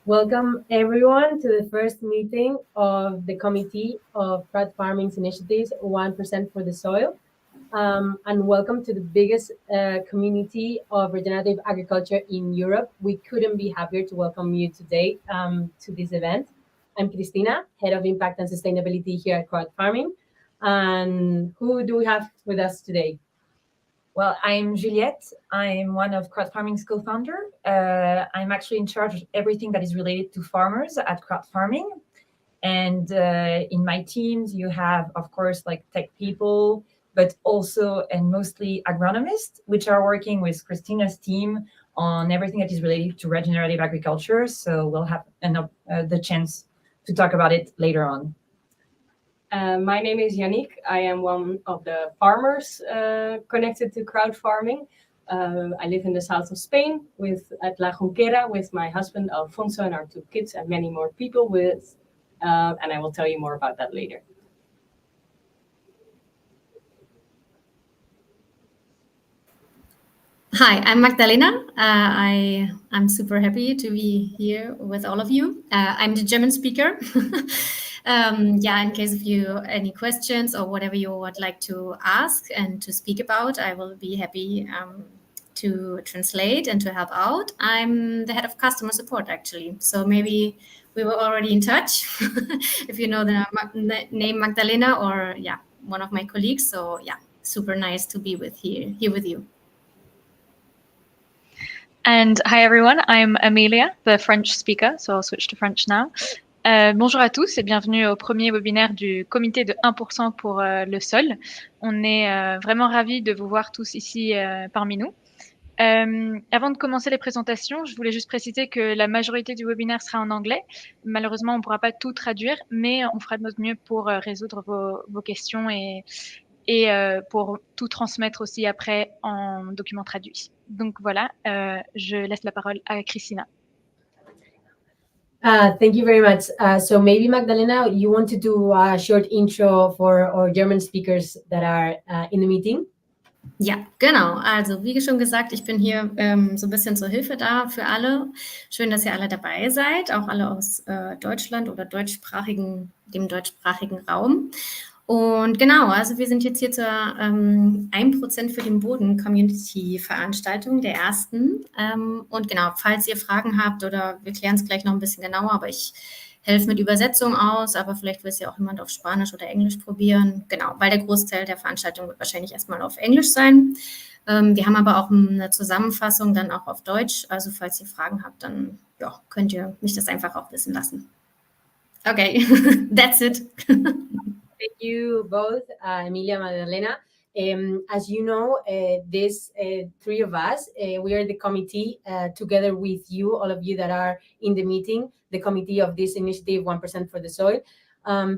Welcome everyone to the first meeting of the Committee of CrowdFarming's initiatives, 1% for the Soil. And welcome to the biggest community of regenerative agriculture in Europe. We couldn't be happier to welcome you today to this event. I'm Cristina, Head of Impact and Sustainability here at CrowdFarming. And who do we have with us today? Well, I'm Juliette. I'm one of CrowdFarming's co-founder. I'm actually in charge of everything that is related to farmers at CrowdFarming. And in my teams, you have, of course, like tech people, but also and mostly agronomists, which are working with Christina's team on everything that is related to regenerative agriculture. So we'll have the chance to talk about it later on. My name is Yannick. I am one of the farmers connected to CrowdFarming. I live in the south of Spain at La Jonquera with my husband Alfonso and our 2 kids and many more people and I will tell you more about that later. Hi, I'm Magdalena. I'm super happy to be here with all of you. I'm the German speaker. In case of you any questions or whatever you would like to ask and to speak about, I will be happy to translate and to help out. I'm the head of customer support, actually. So maybe we were already in touch if you know the name Magdalena or one of my colleagues. So super nice to be here with you. And hi everyone, I'm Amelia, the French speaker, so I'll switch to French now. Bonjour à tous et bienvenue au premier webinaire du comité de 1% pour le sol. On est vraiment ravis de vous voir tous ici parmi nous. Avant de commencer les présentations, je voulais juste préciser que la majorité du webinaire sera en anglais. Malheureusement, on ne pourra pas tout traduire, mais on fera de notre mieux pour résoudre vos questions et pour tout transmettre aussi après en document traduit. Donc voilà, je laisse la parole à Cristina. Thank you very much. So maybe Magdalena, you want to do a short intro for our German speakers that are in the meeting? Ja, genau. Also wie schon gesagt, ich bin hier so ein bisschen zur Hilfe da für alle. Schön, dass ihr alle dabei seid, auch alle aus Deutschland oder dem deutschsprachigen Raum. Und genau, also wir sind jetzt hier zur 1% für den Boden Community-Veranstaltung, der ersten. Und genau, falls ihr Fragen habt oder wir klären es gleich noch ein bisschen genauer, aber ich helfe mit Übersetzung aus, aber vielleicht will es ja auch jemand auf Spanisch oder Englisch probieren. Genau, weil der Großteil der Veranstaltung wird wahrscheinlich erstmal auf Englisch sein. Wir haben aber auch eine Zusammenfassung dann auch auf Deutsch. Also falls ihr Fragen habt, dann könnt ihr mich das einfach auch wissen lassen. Okay, that's it. Thank you both, Emilia, Magdalena. As you know, these 3 of us, we are the committee together with you, all of you that are in the meeting, the committee of this initiative, 1% for the Soil.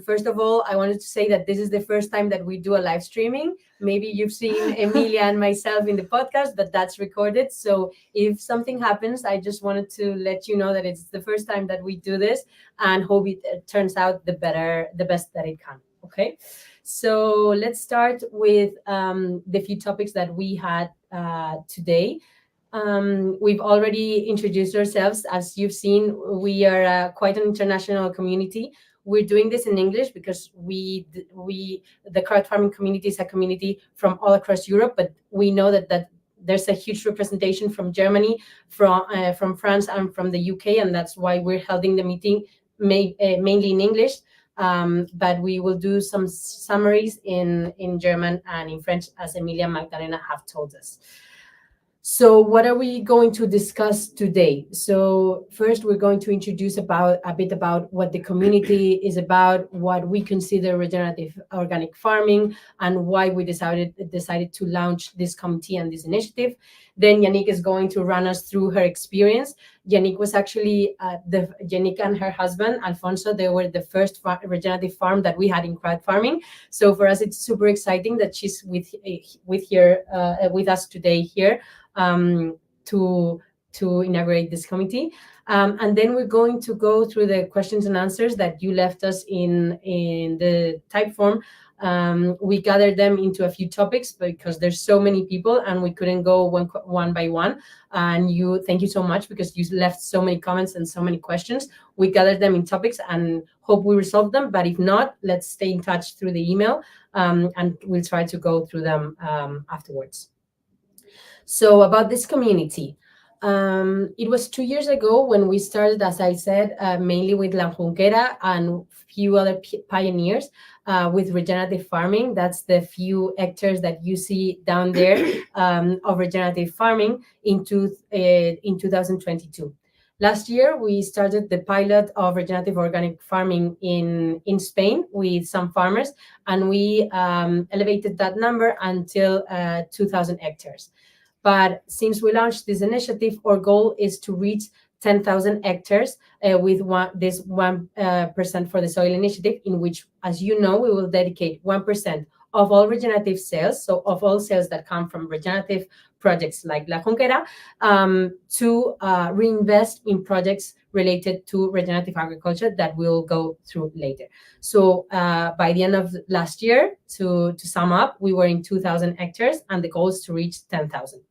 First of all, I wanted to say that this is the first time that we do a live streaming. Maybe you've seen Emilia and myself in the podcast, but that's recorded. So if something happens, I just wanted to let you know that it's the first time that we do this and hope it turns out the best that it can. Okay, so let's start with the few topics that we had today. We've already introduced ourselves. As you've seen, we are quite an international community. We're doing this in English because the CrowdFarming community is a community from all across Europe, but we know that there's a huge representation from Germany, from France, and from the UK, and that's why we're holding the meeting mainly in English. But we will do some summaries in German and in French, as Emilia and Magdalena have told us. So what are we going to discuss today? So first, we're going to introduce a bit about what the community is about, what we consider regenerative organic farming, and why we decided to launch this committee and this initiative. Then Yannick is going to run us through her experience. Yannick was actually Yannick and her husband Alfonso. They were the first regenerative farm that we had in CrowdFarming. So for us, it's super exciting that she's with us today here to inaugurate this committee. And then we're going to go through the questions and answers that you left us in the type form. We gathered them into a few topics because there's so many people and we couldn't go one by one. And thank you so much because you left so many comments and so many questions. We gathered them in topics and hope we resolve them. But if not, let's stay in touch through the email, and we'll try to go through them afterwards. So about this community, it was 2 years ago when we started, as I said, mainly with La Junquera and few other pioneers with regenerative farming. That's the few hectares that you see down there of regenerative farming in 2022. Last year, we started the pilot of regenerative organic farming in Spain with some farmers, and we elevated that number until 2,000 hectares. But since we launched this initiative, our goal is to reach 10,000 hectares with this 1% for the soil initiative, in which, as you know, we will dedicate 1% of all regenerative sales, so of all sales that come from regenerative projects like La Junquera, to reinvest in projects related to regenerative agriculture that we'll go through later. So by the end of last year, to sum up, we were in 2,000 hectares, and the goal is to reach 10,000.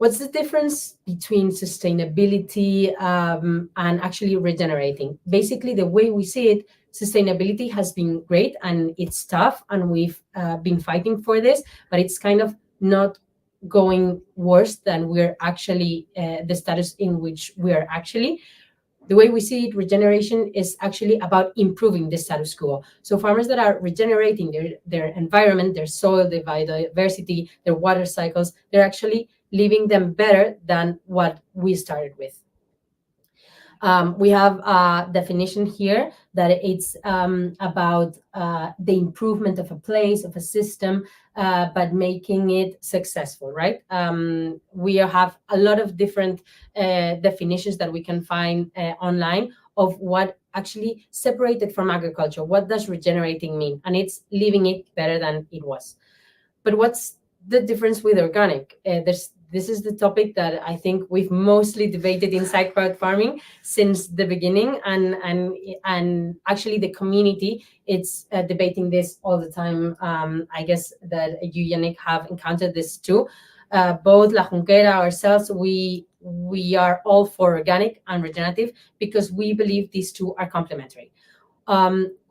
What's the difference between sustainability and actually regenerating? Basically, the way we see it, sustainability has been great and it's tough, and we've been fighting for this, but it's kind of not going worse than we're actually, the status in which we are actually. The way we see it, regeneration is actually about improving the status quo. So farmers that are regenerating their environment, their soil, their biodiversity, their water cycles, they're actually leaving them better than what we started with. We have a definition here that it's about the improvement of a place, of a system, but making it successful, right? We have a lot of different definitions that we can find online of what actually separated from agriculture. What does regenerating mean? And it's leaving it better than it was. But what's the difference with organic? This is the topic that I think we've mostly debated inside CrowdFarming since the beginning, and actually the community, it's debating this all the time. I guess that you, Yannick, have encountered this too. Both La Junquera, ourselves, we are all for organic and regenerative because we believe these two are complementary.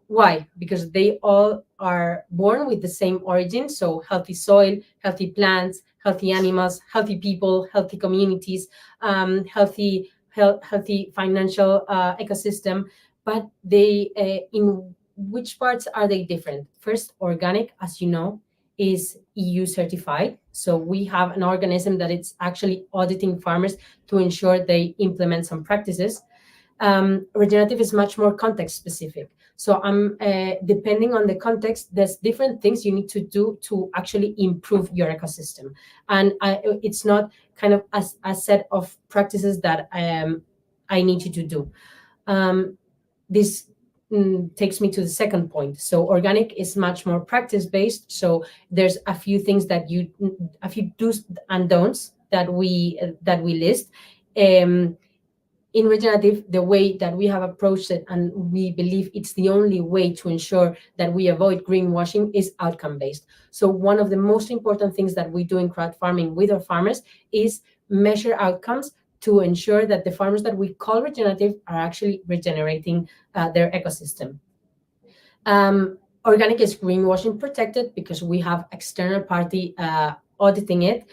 Why? Because they all are born with the same origin. So healthy soil, healthy plants, healthy animals, healthy people, healthy communities, healthy financial ecosystem. But they, in which parts are they different? First, organic, as you know, is EU certified. So we have an organism that it's actually auditing farmers to ensure they implement some practices. Regenerative is much more context specific. So depending on the context, there's different things you need to do to actually improve your ecosystem. And it's not kind of a set of practices that I need you to do. This takes me to the second point. So organic is much more practice-based. So there's a few things that a few do's and don'ts that we list. In regenerative, the way that we have approached it, and we believe it's the only way to ensure that we avoid greenwashing, is outcome-based. So one of the most important things that we do in CrowdFarming with our farmers is measure outcomes to ensure that the farmers that we call regenerative are actually regenerating their ecosystem. Organic is greenwashing protected because we have external party auditing it.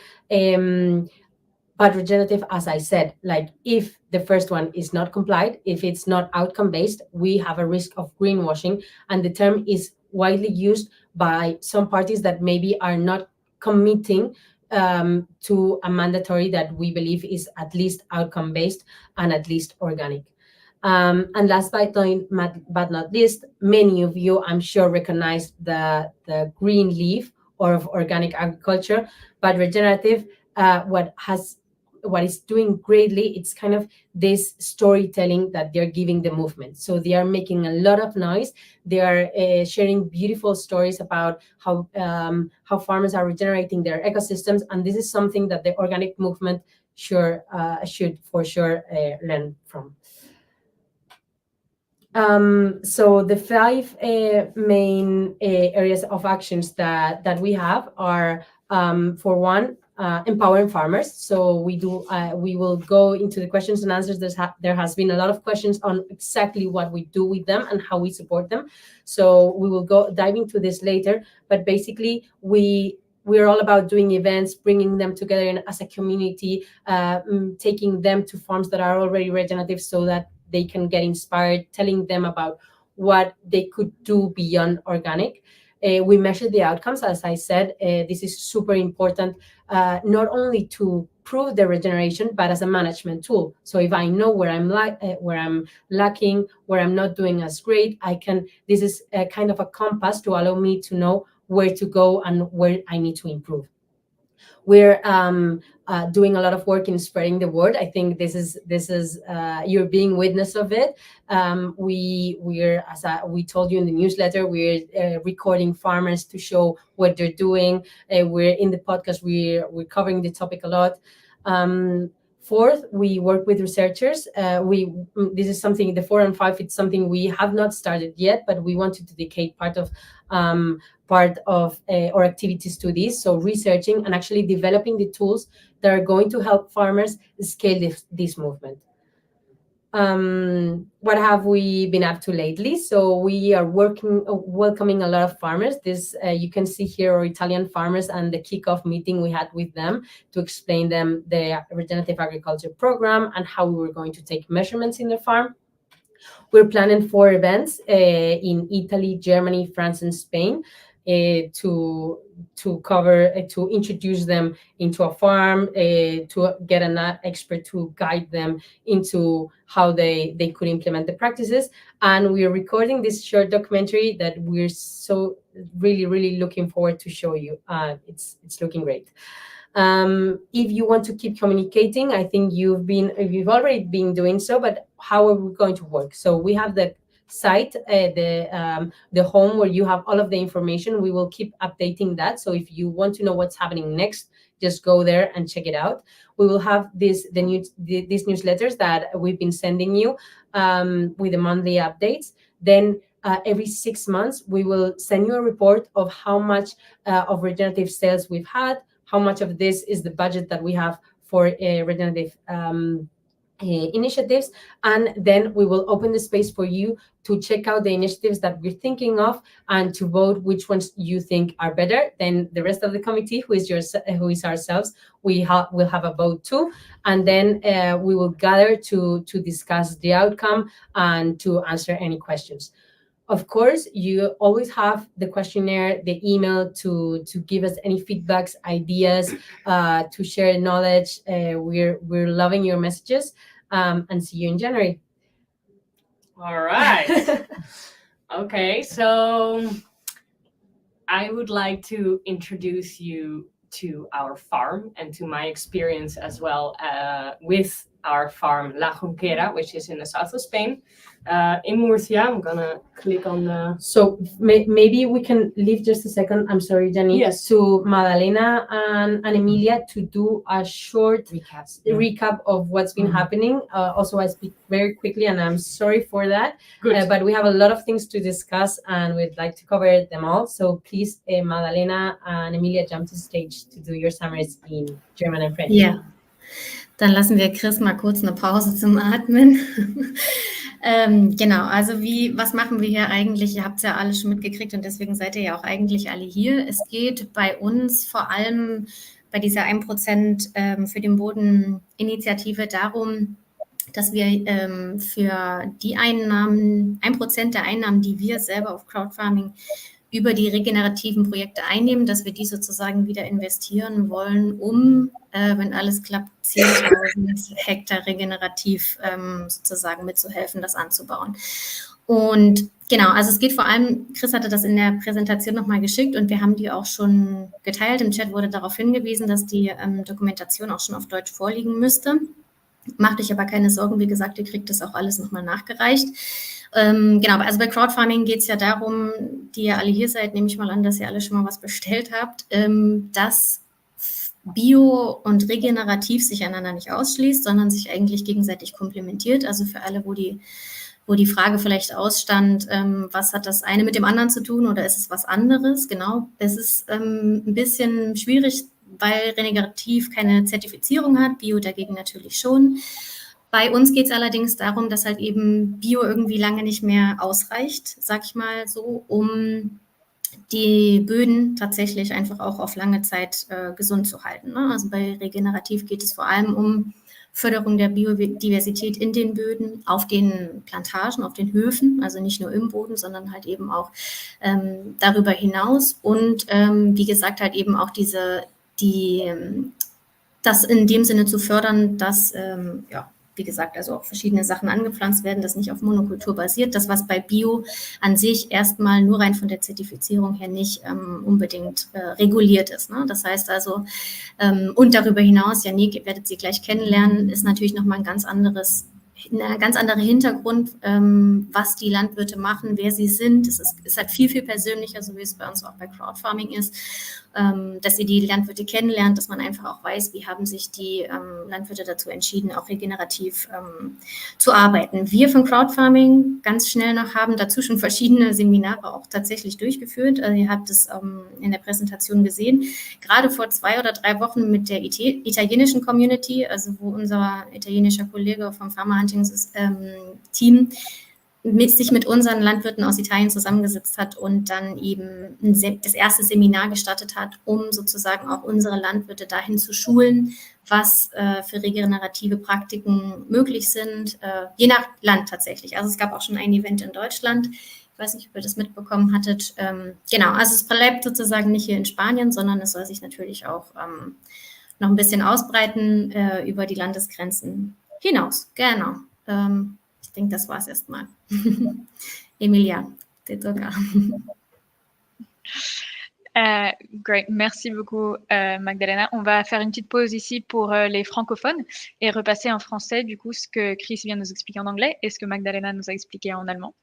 But regenerative, as I said, like if the first one is not complied, if it's not outcome-based, we have a risk of greenwashing. And the term is widely used by some parties that maybe are not committing to a mandatory that we believe is at least outcome-based and at least organic. And last but not least, many of you, I'm sure, recognize the green leaf of organic agriculture, but regenerative, what is doing greatly, it's kind of this storytelling that they're giving the movement. So they are making a lot of noise. They are sharing beautiful stories about how farmers are regenerating their ecosystems, and this is something that the organic movement should for sure learn from. So the five main areas of actions that we have are, for one, empowering farmers. So we will go into the questions and answers. There has been a lot of questions on exactly what we do with them and how we support them. So we will dive into this later. But basically, we're all about doing events, bringing them together as a community, taking them to farms that are already regenerative so that they can get inspired, telling them about what they could do beyond organic. We measure the outcomes, as I said. This is super important, not only to prove the regeneration, but as a management tool. So if I know where I'm lacking, where I'm not doing as great, this is a kind of a compass to allow me to know where to go and where I need to improve. We're doing a lot of work in spreading the word. I think this is you're being witness of it. We're, as we told you in the newsletter, we're recording farmers to show what they're doing. We're in the podcast. We're covering the topic a lot. Fourth, we work with researchers. This is something, the 4 and 5, it's something we have not started yet, but we want to dedicate part of our activities to this. So researching and actually developing the tools that are going to help farmers scale this movement. What have we been up to lately? So we are welcoming a lot of farmers. This you can see here our Italian farmers and the kickoff meeting we had with them to explain them the regenerative agriculture program and how we were going to take measurements in their farm. We're planning 4 events in Italy, Germany, France, and Spain to introduce them into a farm, to get an expert to guide them into how they could implement the practices. And we are recording this short documentary that we're so really looking forward to show you. It's looking great. If you want to keep communicating, I think you've already been doing so, but how are we going to work? So we have the site, the home where you have all of the information. We will keep updating that. So if you want to know what's happening next, just go there and check it out. We will have these newsletters that we've been sending you with the monthly updates. Then every 6 months, we will send you a report of how much of regenerative sales we've had, how much of this is the budget that we have for regenerative initiatives, and then we will open the space for you to check out the initiatives that we're thinking of and to vote which ones you think are better. Then the rest of the committee, who is ourselves, will have a vote too, and then we will gather to discuss the outcome and to answer any questions. Of course, you always have the questionnaire, the email to give us any feedbacks, ideas, to share knowledge. We're loving your messages, and see you in January. All right. Okay, so I would like to introduce you to our farm and to my experience as well with our farm La Jonquera, which is in the south of Spain, in Murcia. I'm gonna click on the... So maybe we can leave just a second, I'm sorry, Jenny, Yes. to Madalena and Emilia to do a short recap of what's been happening. Also, I speak very quickly and I'm sorry for that. Good. But we have a lot of things to discuss and we'd like to cover them all. So please, Madalena and Emilia, jump to stage to do your summaries in German and French. Ja, dann lassen wir Chris mal kurz eine Pause zum Atmen. Genau, also was machen wir hier eigentlich? Ihr habt es ja alle schon mitgekriegt und deswegen seid ihr ja auch eigentlich alle hier. Es geht bei uns vor allem bei dieser 1% für den Boden Initiative darum, dass wir für die Einnahmen, 1% der Einnahmen, die wir selber auf CrowdFarming über die regenerativen Projekte einnehmen, dass wir die sozusagen wieder investieren wollen, um, wenn alles klappt, 10.000 Hektar regenerativ sozusagen mitzuhelfen, das anzubauen. Und genau, also es geht vor allem, Chris hatte das in der Präsentation nochmal geschickt und wir haben die auch schon geteilt. Im Chat wurde darauf hingewiesen, dass die Dokumentation auch schon auf Deutsch vorliegen müsste. Macht euch aber keine Sorgen, wie gesagt, ihr kriegt das auch alles nochmal nachgereicht. Genau, also bei CrowdFarming geht es ja darum, die ihr alle hier seid, nehme ich mal an, dass ihr alle schon mal was bestellt habt, dass Bio und regenerativ sich einander nicht ausschließt, sondern sich eigentlich gegenseitig komplementiert. Also für alle, wo die wo die Frage vielleicht ausstand, was hat das eine mit dem anderen zu tun oder ist es was anderes? Genau, es ist ein bisschen schwierig, weil Regenerativ keine Zertifizierung hat, Bio dagegen natürlich schon. Bei uns geht es allerdings darum, dass halt eben Bio irgendwie lange nicht mehr ausreicht, sag ich mal so, um die Böden tatsächlich einfach auch auf lange Zeit gesund zu halten. Ne? Also bei Regenerativ geht es vor allem um Förderung der Biodiversität in den Böden, auf den Plantagen, auf den Höfen, also nicht nur im Boden, sondern halt eben auch darüber hinaus. Und wie gesagt, halt eben auch das in dem Sinne zu fördern, dass ja, wie gesagt, also auch verschiedene Sachen angepflanzt werden, das nicht auf Monokultur basiert. Das, was bei Bio an sich erstmal nur rein von der Zertifizierung her nicht unbedingt reguliert ist. Ne? Das heißt also, und darüber hinaus, Janik, ihr werdet sie gleich kennenlernen, ist natürlich nochmal ein ganz anderer Hintergrund, was die Landwirte machen, wer sie sind. Es ist halt viel, viel persönlicher, so wie es bei uns auch bei CrowdFarming ist, dass ihr die Landwirte kennenlernt, dass man einfach auch weiß, wie haben sich die Landwirte dazu entschieden, auch regenerativ zu arbeiten. Wir von CrowdFarming ganz schnell noch haben dazu schon verschiedene Seminare auch tatsächlich durchgeführt. Also ihr habt es in der Präsentation gesehen. Gerade vor 2 oder 3 Wochen mit der italienischen Community, also wo unser italienischer Kollege vom Farmer Hunting Team sich mit unseren Landwirten aus Italien zusammengesetzt hat und dann eben das erste Seminar gestartet hat, um sozusagen auch unsere Landwirte dahin zu schulen, was für regenerative Praktiken möglich sind, je nach Land tatsächlich. Also es gab auch schon ein Event in Deutschland. Ich weiß nicht, ob ihr das mitbekommen hattet. Genau, also es bleibt sozusagen nicht hier in Spanien, sondern es soll sich natürlich auch noch ein bisschen ausbreiten über die Landesgrenzen hinaus. Genau. Ich denke, das war es erstmal. Emilia, te toca. Great, merci beaucoup Magdalena. On va faire une petite pause ici pour les francophones et repasser en français du coup ce que Chris vient de nous expliquer en anglais et ce que Magdalena nous a expliqué en allemand.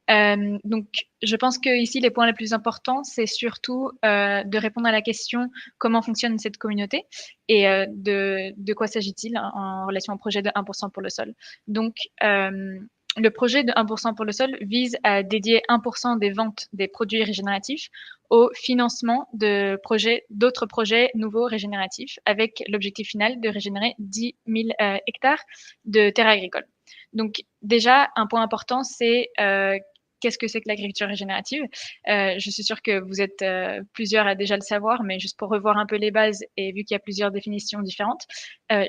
Donc, je pense que ici les points les plus importants, c'est surtout de répondre à la question comment fonctionne cette communauté et de quoi s'agit-il en relation au projet de 1% pour le sol. Donc, le projet de 1% pour le sol vise à dédier 1% des ventes des produits régénératifs au financement de d'autres projets nouveaux régénératifs avec l'objectif final de régénérer 10 000 hectares de terres agricoles. Donc déjà, un point important, c'est qu'est-ce que c'est que l'agriculture régénérative? Je suis sûre que vous êtes plusieurs à déjà le savoir, mais juste pour revoir un peu les bases et vu qu'il y a plusieurs définitions différentes,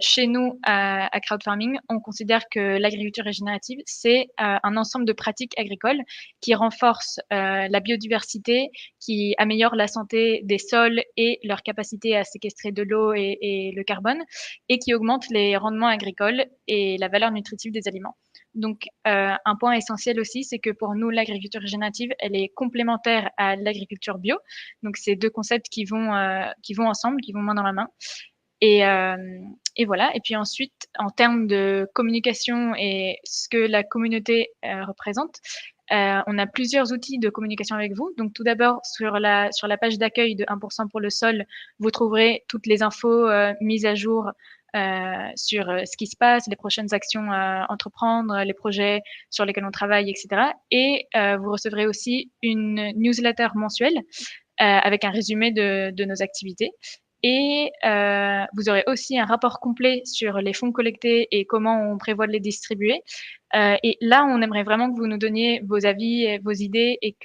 chez nous à CrowdFarming, on considère que l'agriculture régénérative, c'est un ensemble de pratiques agricoles qui renforcent la biodiversité, qui améliorent la santé des sols et leur capacité à séquestrer de l'eau et le carbone, et qui augmentent les rendements agricoles et la valeur nutritive des aliments. Donc, un point essentiel aussi, c'est que pour nous, l'agriculture régénérative, elle est complémentaire à l'agriculture bio. Donc, c'est deux concepts qui vont ensemble, qui vont main dans la main. Et voilà. Et puis ensuite, en termes de communication et ce que la communauté représente, on a plusieurs outils de communication avec vous. Donc, tout d'abord, sur la page d'accueil de 1% pour le sol, vous trouverez toutes les infos mises à jour sur ce qui se passe, les prochaines actions à entreprendre, les projets sur lesquels on travaille, etc. Et vous recevrez aussi une newsletter mensuelle avec un résumé de nos activités. Et vous aurez aussi un rapport complet sur les fonds collectés et comment on prévoit de les distribuer. Et là, on aimerait vraiment que vous nous donniez vos avis, et vos idées et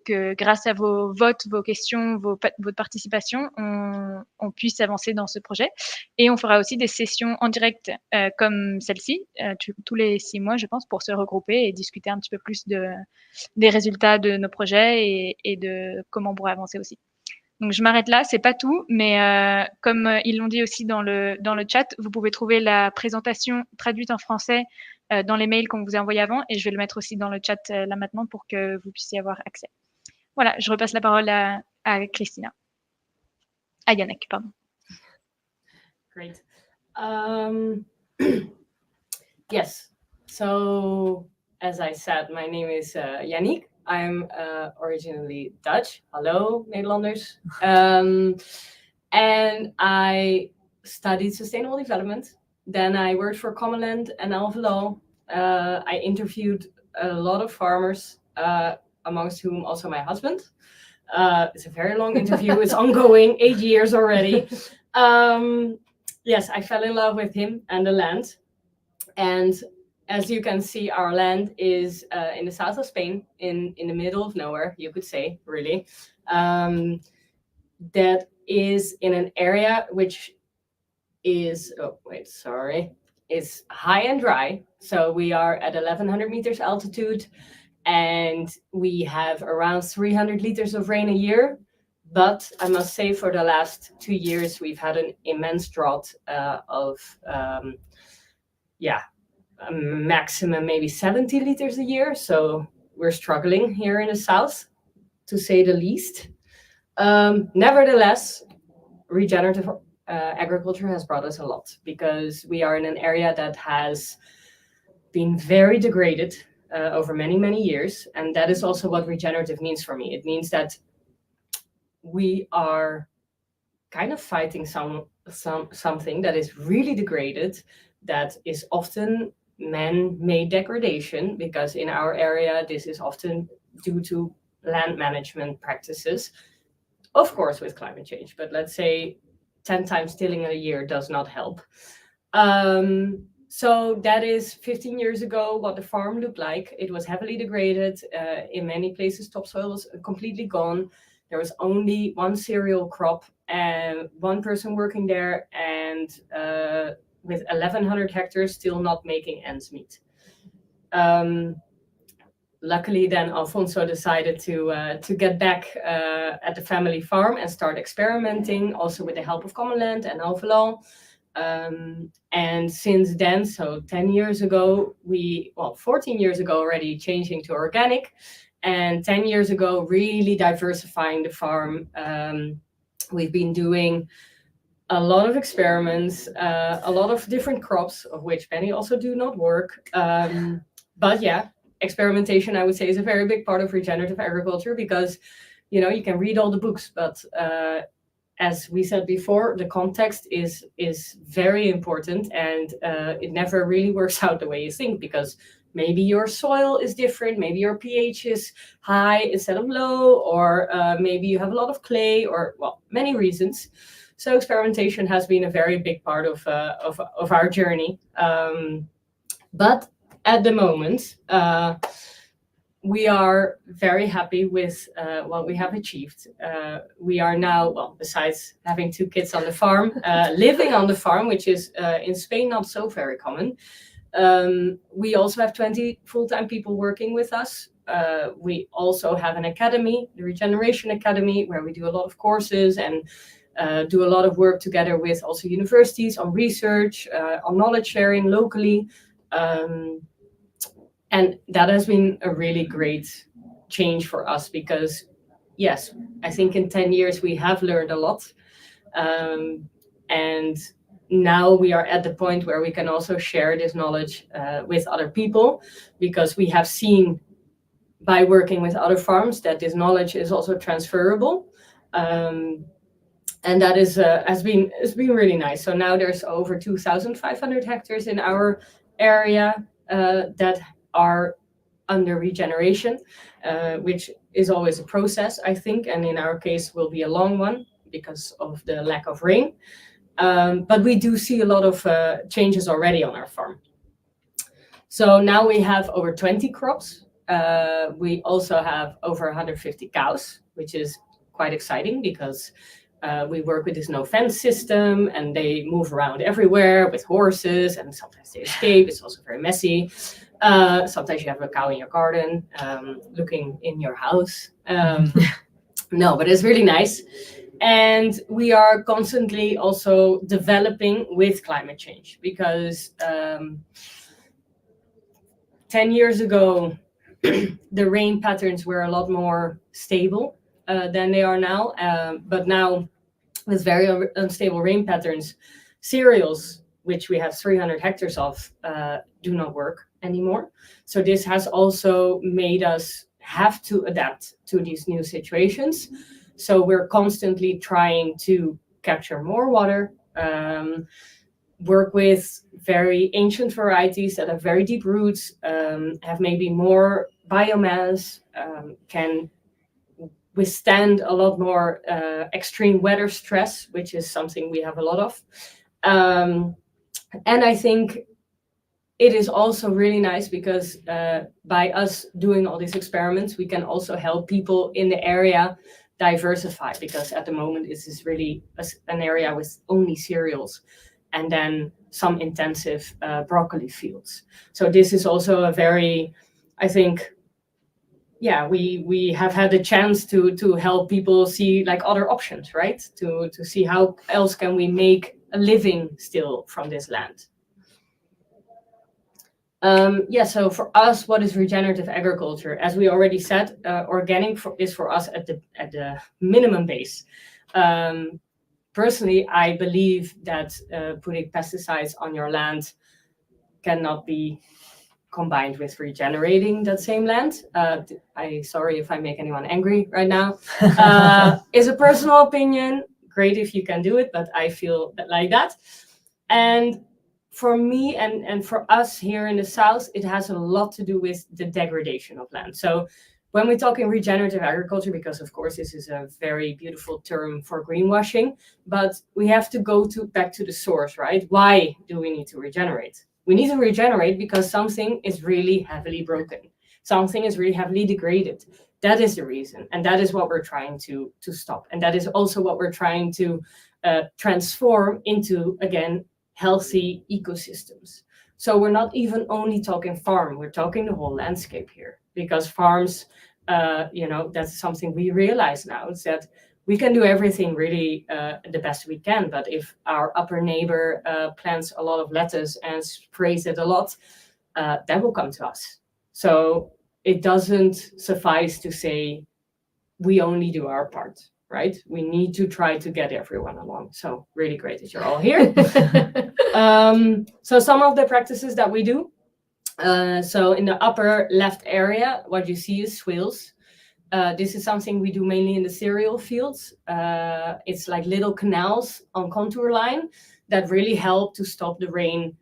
que grâce à vos votes, vos questions, votre participation, on puisse avancer dans ce projet. Et on fera aussi des sessions en direct comme celle-ci, tous les 6 mois, je pense, pour se regrouper et discuter un petit peu plus des résultats de nos projets et de comment on pourrait avancer aussi. Donc, je m'arrête là, c'est pas tout, mais comme ils l'ont dit aussi dans le chat, vous pouvez trouver la présentation traduite en français dans les mails qu'on vous a envoyés avant, et je vais le mettre aussi dans le chat là maintenant pour que vous puissiez avoir accès. Voilà, je repasse la parole à Christina. À Yannick, pardon. Great. Yes, so as I said, my name is Yannick. I'm originally Dutch. Hallo, Nederlanders. And I studied sustainable development. Then I worked for Commonland and Alvelo I interviewed a lot of farmers, amongst whom also my husband. It's a very long interview. It's ongoing, 8 years already. Yes, I fell in love with him and the land. And as you can see, our land is in the south of Spain, in the middle of nowhere, you could say, really. That is in an area which is, is high and dry. So we are at 1100 meters altitude, and we have around 300 liters of rain a year. But I must say, for the last 2 years, we've had an immense drought of a maximum maybe 70 liters a year. So we're struggling here in the south, to say the least. Nevertheless, regenerative agriculture has brought us a lot, because we are in an area that has been very degraded over many, many years. And that is also what regenerative means for me. It means that we are kind of fighting something that is really degraded, that is often man-made degradation, because in our area this is often due to land management practices, of course with climate change, but let's say 10 times tilling a year does not help. So that is 15 years ago what the farm looked like. It was heavily degraded. In many places topsoil was completely gone. There was only one cereal crop and one person working there, and with 1100 hectares still not making ends meet. Luckily then Alfonso decided to get back at the family farm and start experimenting, also with the help of Common Land and Alvelan. And since then, so 10 years ago, 14 years ago already, changing to organic, and 10 years ago really diversifying the farm. We've been doing a lot of experiments, a lot of different crops, of which many also do not work. But yeah, experimentation, I would say, is a very big part of regenerative agriculture, because you can read all the books, but as we said before, the context is very important, and it never really works out the way you think, because maybe your soil is different, maybe your pH is high instead of low, or maybe you have a lot of clay, or many reasons. So experimentation has been a very big part of our journey. But at the moment, we are very happy with what we have achieved. We are now, besides having 2 kids on the farm, living on the farm, which is in Spain not so very common. We also have 20 full-time people working with us. We also have an academy, the Regeneration Academy, where we do a lot of courses and do a lot of work together with also universities on research, on knowledge sharing locally. And that has been a really great change for us, because yes, I think in 10 years we have learned a lot. And now we are at the point where we can also share this knowledge with other people, because we have seen by working with other farms that this knowledge is also transferable. And that has been really nice. So now there's over 2,500 hectares in our area that are under regeneration, which is always a process, I think, and in our case will be a long one because of the lack of rain. But we do see a lot of changes already on our farm. So now we have over 20 crops. We also have over 150 cows, which is quite exciting, because we work with this no fence system, and they move around everywhere with horses, and sometimes they escape. It's also very messy. Sometimes you have a cow in your garden looking in your house. No, but it's really nice. And we are constantly also developing with climate change, because 10 years ago, the rain patterns were a lot more stable than they are now. But now, with very unstable rain patterns, cereals, which we have 300 hectares of, do not work anymore. So this has also made us have to adapt to these new situations. So we're constantly trying to capture more water. work with very ancient varieties that have very deep roots, have maybe more biomass, can withstand a lot more extreme weather stress, which is something we have a lot of. And I think it is also really nice because by us doing all these experiments, we can also help people in the area diversify, because at the moment this is really an area with only cereals and then some intensive broccoli fields. So this is also a very, I think, yeah, we have had the chance to help people see like other options, right? To see how else can we make a living still from this land. Yeah, so for us, what is regenerative agriculture? As we already said, organic is for us at the minimum base. Personally, I believe that putting pesticides on your land cannot be combined with regenerating that same land. Sorry if I make anyone angry right now. It's a personal opinion. Great if you can do it, but I feel like that. And for me and for us here in the South, it has a lot to do with the degradation of land. So when we're talking regenerative agriculture, because of course this is a very beautiful term for greenwashing, but we have to go back to the source, right? Why do we need to regenerate? We need to regenerate because something is really heavily broken. Something is really heavily degraded. That is the reason. And that is what we're trying to stop. And that is also what we're trying to transform into, again, healthy ecosystems. So we're not even only talking farm, we're talking the whole landscape here, because farms, that's something we realize now, is that we can do everything really the best we can. But if our upper neighbor plants a lot of lettuce and sprays it a lot, that will come to us. So it doesn't suffice to say we only do our part, right? We need to try to get everyone along. So really great that you're all here. So some of the practices that we do. So in the upper left area, what you see is swales. This is something we do mainly in the cereal fields. It's like little canals on contour line that really help to stop the rain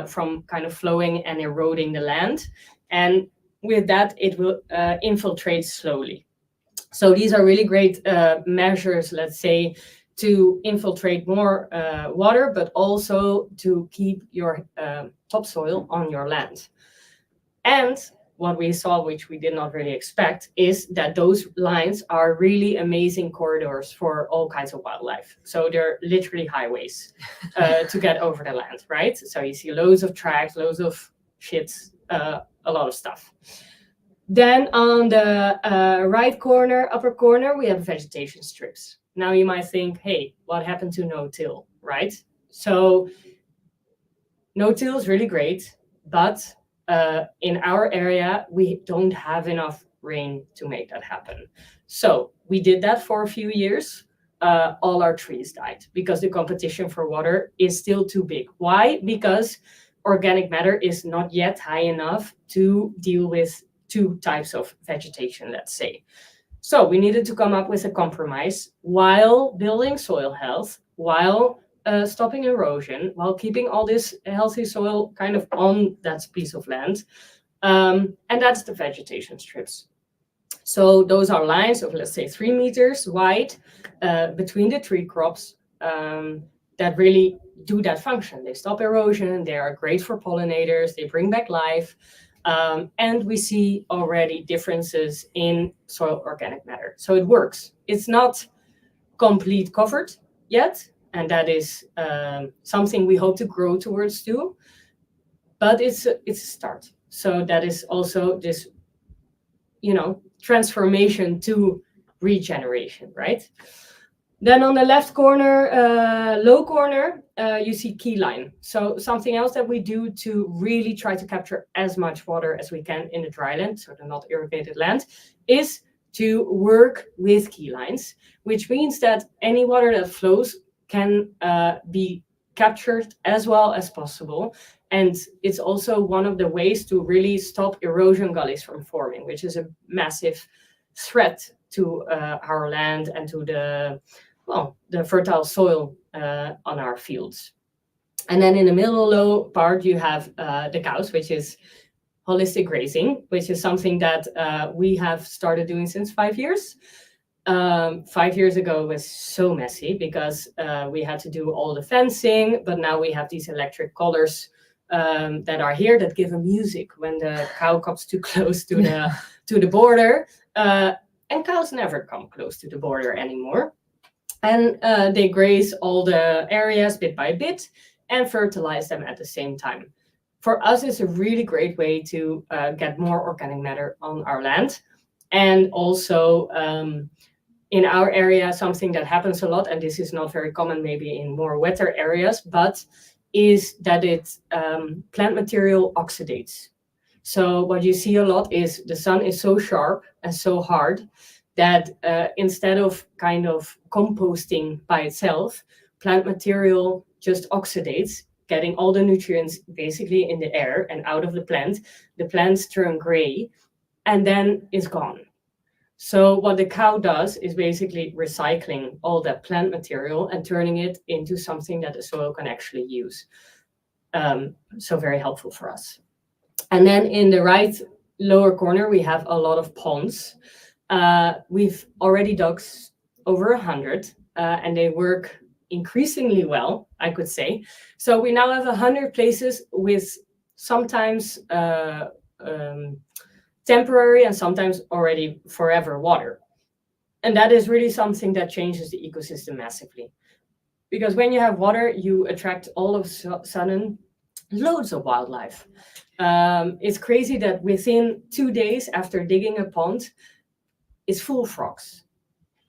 from kind of flowing and eroding the land. And with that, it will infiltrate slowly. So these are really great measures, let's say, to infiltrate more water, but also to keep your topsoil on your land. And what we saw, which we did not really expect, is that those lines are really amazing corridors for all kinds of wildlife. So they're literally highways to get over the land, right? So you see loads of tracks, loads of shits, a lot of stuff. Then on the right corner, upper corner, we have vegetation strips. Now you might think, hey, what happened to no-till, right? So no-till is really great, but in our area, we don't have enough rain to make that happen. So we did that for a few years. All our trees died because the competition for water is still too big. Why? Because organic matter is not yet high enough to deal with two types of vegetation, let's say. So we needed to come up with a compromise while building soil health, while stopping erosion, while keeping all this healthy soil kind of on that piece of land. And that's the vegetation strips. So those are lines of, let's say, 3 meters wide between the tree crops that really do that function. They stop erosion, they are great for pollinators, they bring back life. And we see already differences in soil organic matter. So it works. It's not complete covered yet, and that is something we hope to grow towards too. But it's a start. So that is also this, transformation to regeneration, right? Then on the left corner, low corner, you see keyline. So something else that we do to really try to capture as much water as we can in the dry land, so the not irrigated land, is to work with keylines, which means that any water that flows can be captured as well as possible. And it's also one of the ways to really stop erosion gullies from forming, which is a massive threat to our land and to the fertile soil on our fields. And then in the middle low part, you have the cows, which is holistic grazing, which is something that we have started doing since 5 years. 5 years ago was so messy because we had to do all the fencing, but now we have these electric collars that are here that give a music when the cow comes too close to the border. And cows never come close to the border anymore. And they graze all the areas bit by bit and fertilize them at the same time. For us, it's a really great way to get more organic matter on our land. And also in our area, something that happens a lot, and this is not very common maybe in more wetter areas, but is that plant material oxidates. So what you see a lot is the sun is so sharp and so hard that instead of kind of composting by itself, plant material just oxidates, getting all the nutrients basically in the air and out of the plant. The plants turn gray and then it's gone. So what the cow does is basically recycling all that plant material and turning it into something that the soil can actually use. So very helpful for us. And then in the right lower corner, we have a lot of ponds. We've already dug over 100 and they work increasingly well, I could say. So we now have 100 places with sometimes temporary and sometimes already forever water. And that is really something that changes the ecosystem massively. Because when you have water, you attract all of a sudden loads of wildlife. It's crazy that within 2 days after digging a pond, it's full of frogs.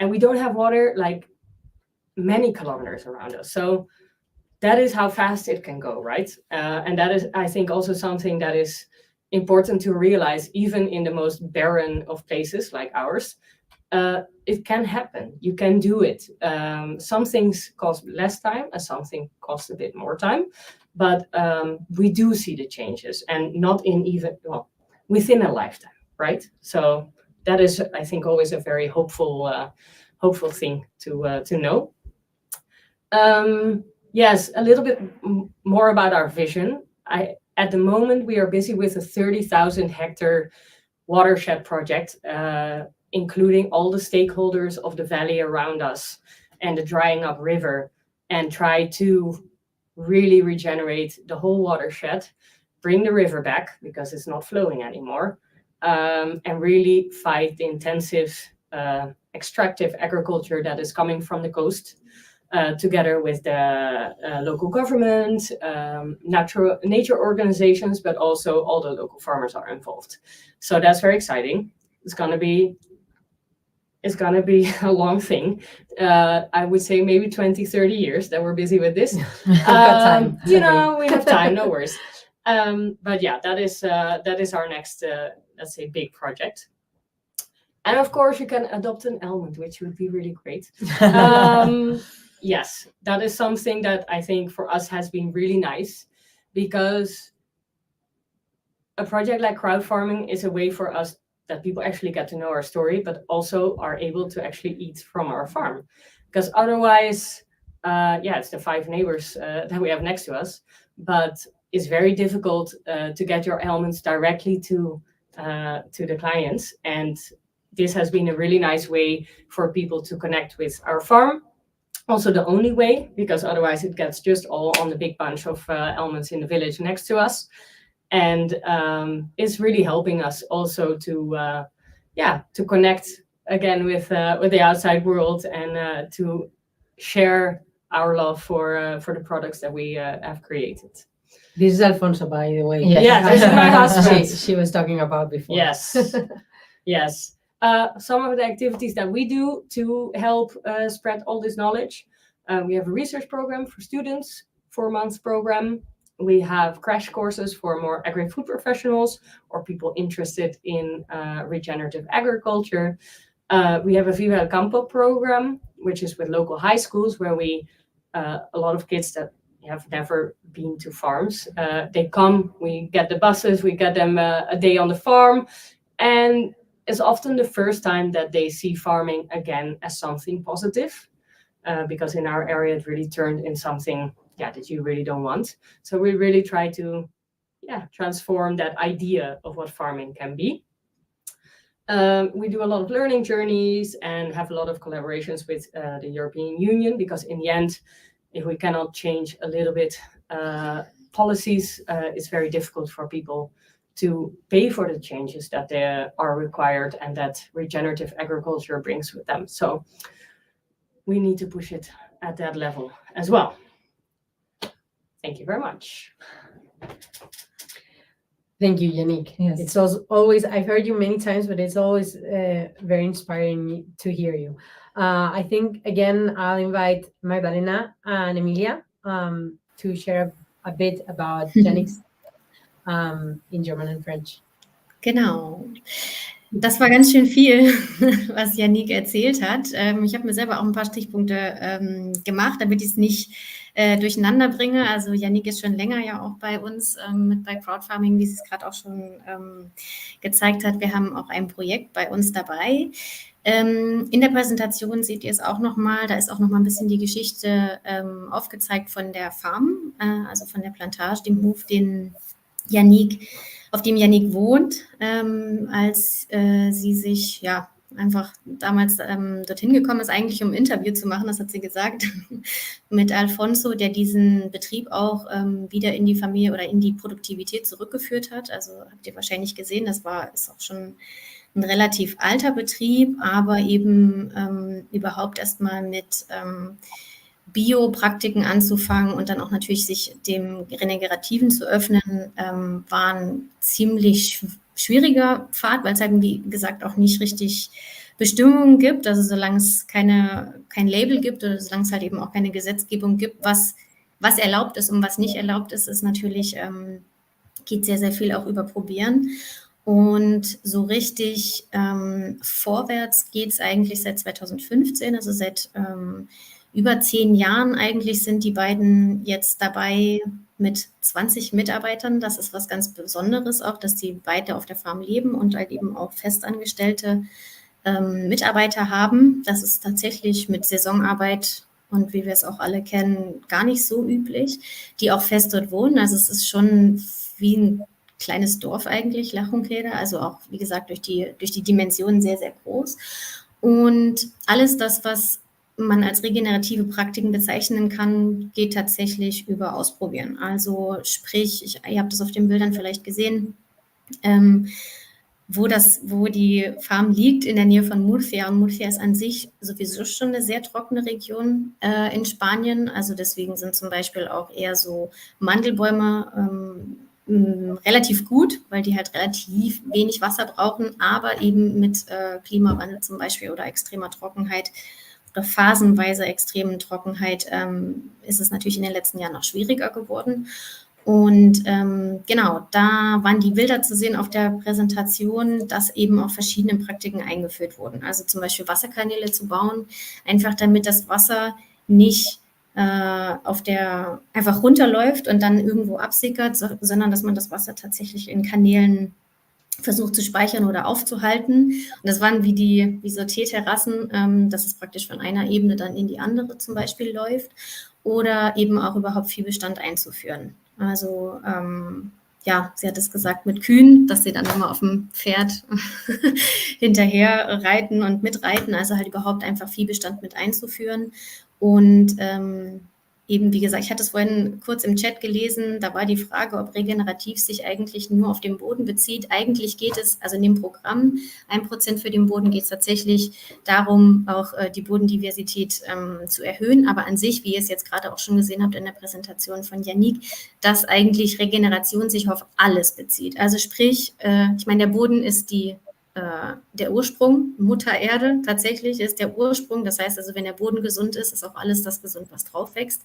And we don't have water like many kilometers around us. So that is how fast it can go, right? And that is, I think, also something that is important to realize, even in the most barren of places like ours. It can happen. You can do it. Some things cost less time and something costs a bit more time. But we do see the changes, and not in even, well, within a lifetime, right? So that is, I think, always a very hopeful thing to know. Yes, a little bit more about our vision. At the moment, we are busy with a 30,000 hectare watershed project, including all the stakeholders of the valley around us and the drying up river, and try to really regenerate the whole watershed, bring the river back because it's not flowing anymore, and really fight the intensive extractive agriculture that is coming from the coast, together with the local government, nature organizations, but also all the local farmers are involved. So that's very exciting. It's gonna be a long thing. I would say maybe 20, 30 years that we're busy with this. We've got time. We have time, no worries. But yeah, that is our next, let's say, big project. And of course, you can adopt an almond, which would be really great. Yes, that is something that I think for us has been really nice, because a project like CrowdFarming is a way for us that people actually get to know our story, but also are able to actually eat from our farm. Because otherwise, it's the 5 neighbors that we have next to us, but it's very difficult to get your almonds directly to the clients. And this has been a really nice way for people to connect with our farm. Also the only way, because otherwise it gets just all on the big bunch of almonds in the village next to us. And it's really helping us also to connect again with the outside world, and to share our love for the products that we have created. This is Alfonso, by the way. Yeah, this is my husband. She was talking about before. Yes, yes. Some of the activities that we do to help spread all this knowledge. We have a research program for students, 4-month program. We have crash courses for more agri-food professionals or people interested in regenerative agriculture. We have a Viva el Campo program, which is with local high schools, where we, a lot of kids that have never been to farms, they come, we get the buses, we get them a day on the farm, and it's often the first time that they see farming again as something positive, because in our area it really turned in something that you really don't want. So we really try to transform that idea of what farming can be. We do a lot of learning journeys and have a lot of collaborations with the European Union, because in the end, if we cannot change a little bit policies, it's very difficult for people to pay for the changes that they are required and that regenerative agriculture brings with them. So we need to push it at that level as well. Thank you very much. Thank you, Yannick. Yes. It's always, I've heard you many times, but it's always very inspiring to hear you. I think, again, I'll invite Magdalena and Emilia to share a bit about Yannick's in German and French. Genau. Das war ganz schön viel, was Yannick erzählt hat. Ich habe mir selber auch ein paar Stichpunkte gemacht, damit ich es nicht durcheinander bringe. Also Yannick ist schon länger ja auch bei uns mit bei CrowdFarming, wie sie es gerade auch schon gezeigt hat. Wir haben auch ein Projekt bei uns dabei. In der Präsentation seht ihr es auch nochmal, da ist auch nochmal ein bisschen die Geschichte aufgezeigt von der Farm, also von der Plantage, dem Hof, auf dem Yannick wohnt, als sie sich einfach damals dorthin gekommen ist, eigentlich um ein Interview zu machen, das hat sie gesagt, mit Alfonso, der diesen Betrieb auch wieder in die Familie oder in die Produktivität zurückgeführt hat. Also habt ihr wahrscheinlich gesehen, ist auch schon ein relativ alter Betrieb, aber eben überhaupt erstmal mit Biopraktiken anzufangen und dann auch natürlich sich dem Regenerativen zu öffnen, war ein ziemlich schwieriger Pfad, weil es halt, wie gesagt, auch nicht richtig Bestimmungen gibt. Also solange es kein Label gibt oder solange es halt eben auch keine Gesetzgebung gibt, was erlaubt ist und was nicht erlaubt ist, ist natürlich, geht sehr, sehr viel auch über Probieren. Und so richtig vorwärts geht es eigentlich seit 2015, also seit über 10 Jahren eigentlich sind die beiden jetzt dabei mit 20 Mitarbeitern. Das ist was ganz Besonderes auch, dass die beide auf der Farm leben und halt eben auch festangestellte Mitarbeiter haben. Das ist tatsächlich mit Saisonarbeit und wie wir es auch alle kennen, gar nicht so üblich, die auch fest dort wohnen. Also es ist schon wie ein kleines Dorf eigentlich, La Junquera, also auch, wie gesagt, durch die Dimensionen sehr, sehr groß. Und alles das, was man als regenerative Praktiken bezeichnen kann, geht tatsächlich über Ausprobieren. Also sprich, ihr habt es auf den Bildern vielleicht gesehen, wo die Farm liegt, in der Nähe von Murcia. Und Murcia ist an sich sowieso schon eine sehr trockene Region in Spanien. Also deswegen sind zum Beispiel auch eher so Mandelbäume relativ gut, weil die halt relativ wenig Wasser brauchen, aber eben mit Klimawandel zum Beispiel oder extremer Trockenheit oder phasenweise extremen Trockenheit ist es natürlich in den letzten Jahren noch schwieriger geworden. Und genau, da waren die Bilder zu sehen auf der Präsentation, dass eben auch verschiedene Praktiken eingeführt wurden. Also zum Beispiel Wasserkanäle zu bauen, einfach damit das Wasser nicht einfach runterläuft und dann irgendwo absickert, sondern dass man das Wasser tatsächlich in Kanälen versucht zu speichern oder aufzuhalten. Und das waren wie so Teeterrassen, dass es praktisch von einer Ebene dann in die andere zum Beispiel läuft. Oder eben auch überhaupt Viehbestand einzuführen. Also sie hat es gesagt mit Kühen, dass sie dann immer auf dem Pferd hinterher reiten und mitreiten. Also halt überhaupt einfach Viehbestand mit einzuführen. Und eben, wie gesagt, ich hatte es vorhin kurz im Chat gelesen, da war die Frage, ob regenerativ sich eigentlich nur auf den Boden bezieht. Eigentlich geht es, also in dem Programm 1% für den Boden geht es tatsächlich darum, auch die Bodendiversität zu erhöhen. Aber an sich, wie ihr es jetzt gerade auch schon gesehen habt in der Präsentation von Yannick, dass eigentlich Regeneration sich auf alles bezieht. Also sprich, ich meine, der Boden ist der Ursprung, Mutter Erde tatsächlich ist der Ursprung. Das heißt also, wenn der Boden gesund ist, ist auch alles das gesund, was drauf wächst.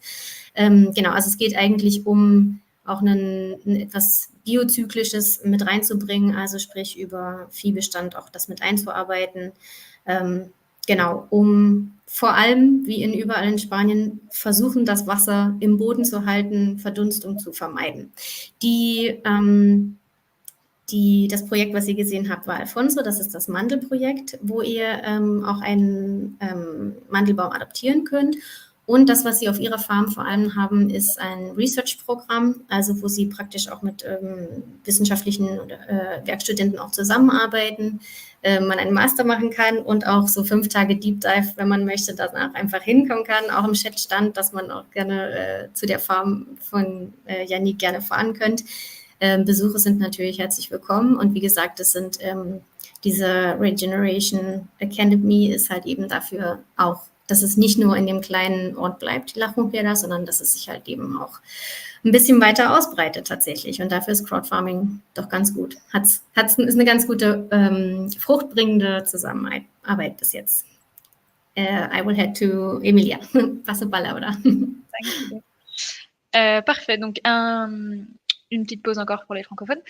Genau, also es geht eigentlich um auch ein etwas Biozyklisches mit reinzubringen, also sprich über Viehbestand auch das mit einzuarbeiten. Genau, um vor allem, wie überall in Spanien, versuchen, das Wasser im Boden zu halten, Verdunstung zu vermeiden. Das Projekt, was ihr gesehen habt, war Alfonso. Das ist das Mandelprojekt, wo ihr auch einen Mandelbaum adoptieren könnt. Und das, was Sie auf Ihrer Farm vor allem haben, ist ein Research-Programm, also wo Sie praktisch auch mit wissenschaftlichen Werkstudenten auch zusammenarbeiten, man einen Master machen kann und auch so 5 Tage Deep Dive, wenn man möchte, danach einfach hinkommen kann. Auch im Chat stand, dass man auch gerne zu der Farm von Yannick gerne fahren könnt. Besuche sind natürlich herzlich willkommen. Und wie gesagt, das sind diese Regeneration Academy ist halt eben dafür auch, dass es nicht nur in dem kleinen Ort bleibt, die La Jonquera, sondern dass es sich halt eben auch ein bisschen weiter ausbreitet tatsächlich. Und dafür ist Crowdfarming doch ganz gut. Ist eine ganz gute, fruchtbringende Zusammenarbeit bis jetzt. I will head to Emilia. Passe palabra. Parfait. Donc, une petite pause encore pour les francophones.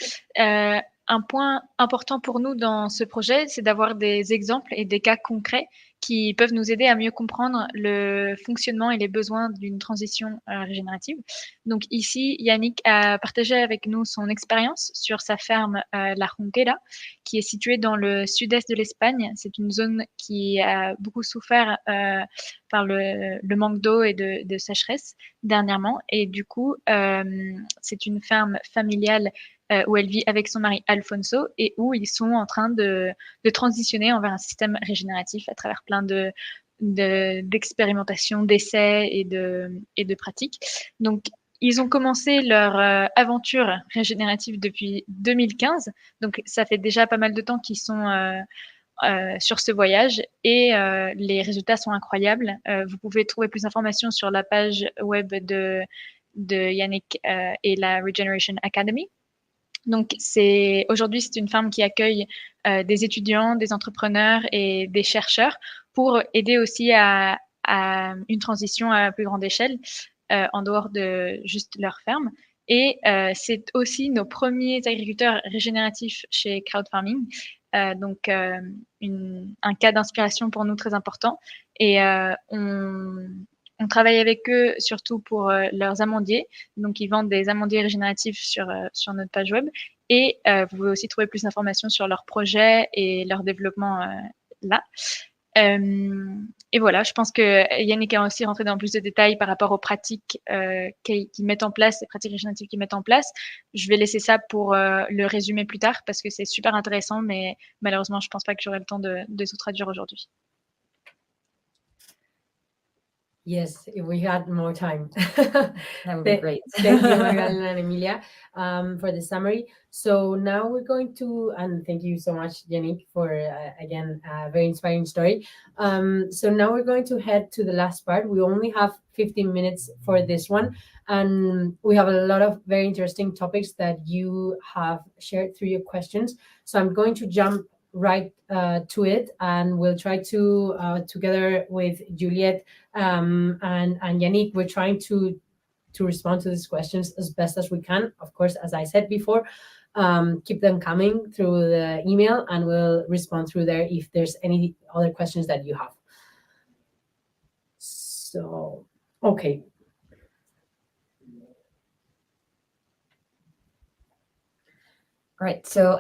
Un point important pour nous dans ce projet, c'est d'avoir des exemples et des cas concrets qui peuvent nous aider à mieux comprendre le fonctionnement et les besoins d'une transition régénérative. Donc ici, Yannick a partagé avec nous son expérience sur sa ferme La Jonquera, qui est située dans le sud-est de l'Espagne. C'est une zone qui a beaucoup souffert par le manque d'eau et de sécheresse dernièrement. Et du coup, c'est une ferme familiale où elle vit avec son mari Alfonso et où ils sont en train de transitionner envers un système régénératif à travers plein d'expérimentations, d'essais et de pratiques. Donc, ils ont commencé leur aventure régénérative depuis 2015. Donc, ça fait déjà pas mal de temps qu'ils sont sur ce voyage et les résultats sont incroyables. Vous pouvez trouver plus d'informations sur la page web de Yannick et la Regeneration Academy. Donc, aujourd'hui, c'est une ferme qui accueille des étudiants, des entrepreneurs et des chercheurs pour aider aussi à une transition à plus grande échelle en dehors de juste leur ferme. Et c'est aussi nos premiers agriculteurs régénératifs chez CrowdFarming. Donc, un cas d'inspiration pour nous très important. Et on travaille avec eux surtout pour leurs amandiers. Donc, ils vendent des amandiers régénératifs sur notre page web. Et vous pouvez aussi trouver plus d'informations sur leurs projets et leur développement là. Et voilà, je pense que Yannick a aussi rentré dans plus de détails par rapport aux pratiques qu'ils mettent en place, les pratiques régénératives qu'ils mettent en place. Je vais laisser ça pour le résumer plus tard parce que c'est super intéressant, mais malheureusement, je ne pense pas que j'aurai le temps de tout traduire aujourd'hui. Yes, if we had more time. That would be great. Thank you, Magdalena and Emilia, for the summary. So now we're going to, and thank you so much, Yannick, for, again, a very inspiring story. So now we're going to head to the last part. We only have 15 minutes for this one, and we have a lot of very interesting topics that you have shared through your questions. So I'm going to jump right to it, and we'll try to together with Juliette and Yannick, we're trying to respond to these questions as best as we can. Of course, as I said before, keep them coming through the email, and we'll respond through there if there's any other questions that you have. So, okay. Right. So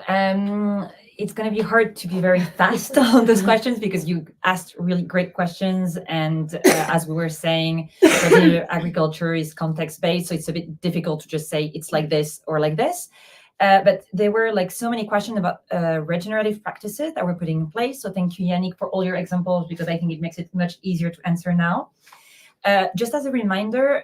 it's going to be hard to be very fast on those questions because you asked really great questions. And as we were saying, agriculture is context-based, so it's a bit difficult to just say it's like this or like this. But there were like so many questions about regenerative practices that we're putting in place. So thank you, Yannick, for all your examples, because I think it makes it much easier to answer now. Just as a reminder,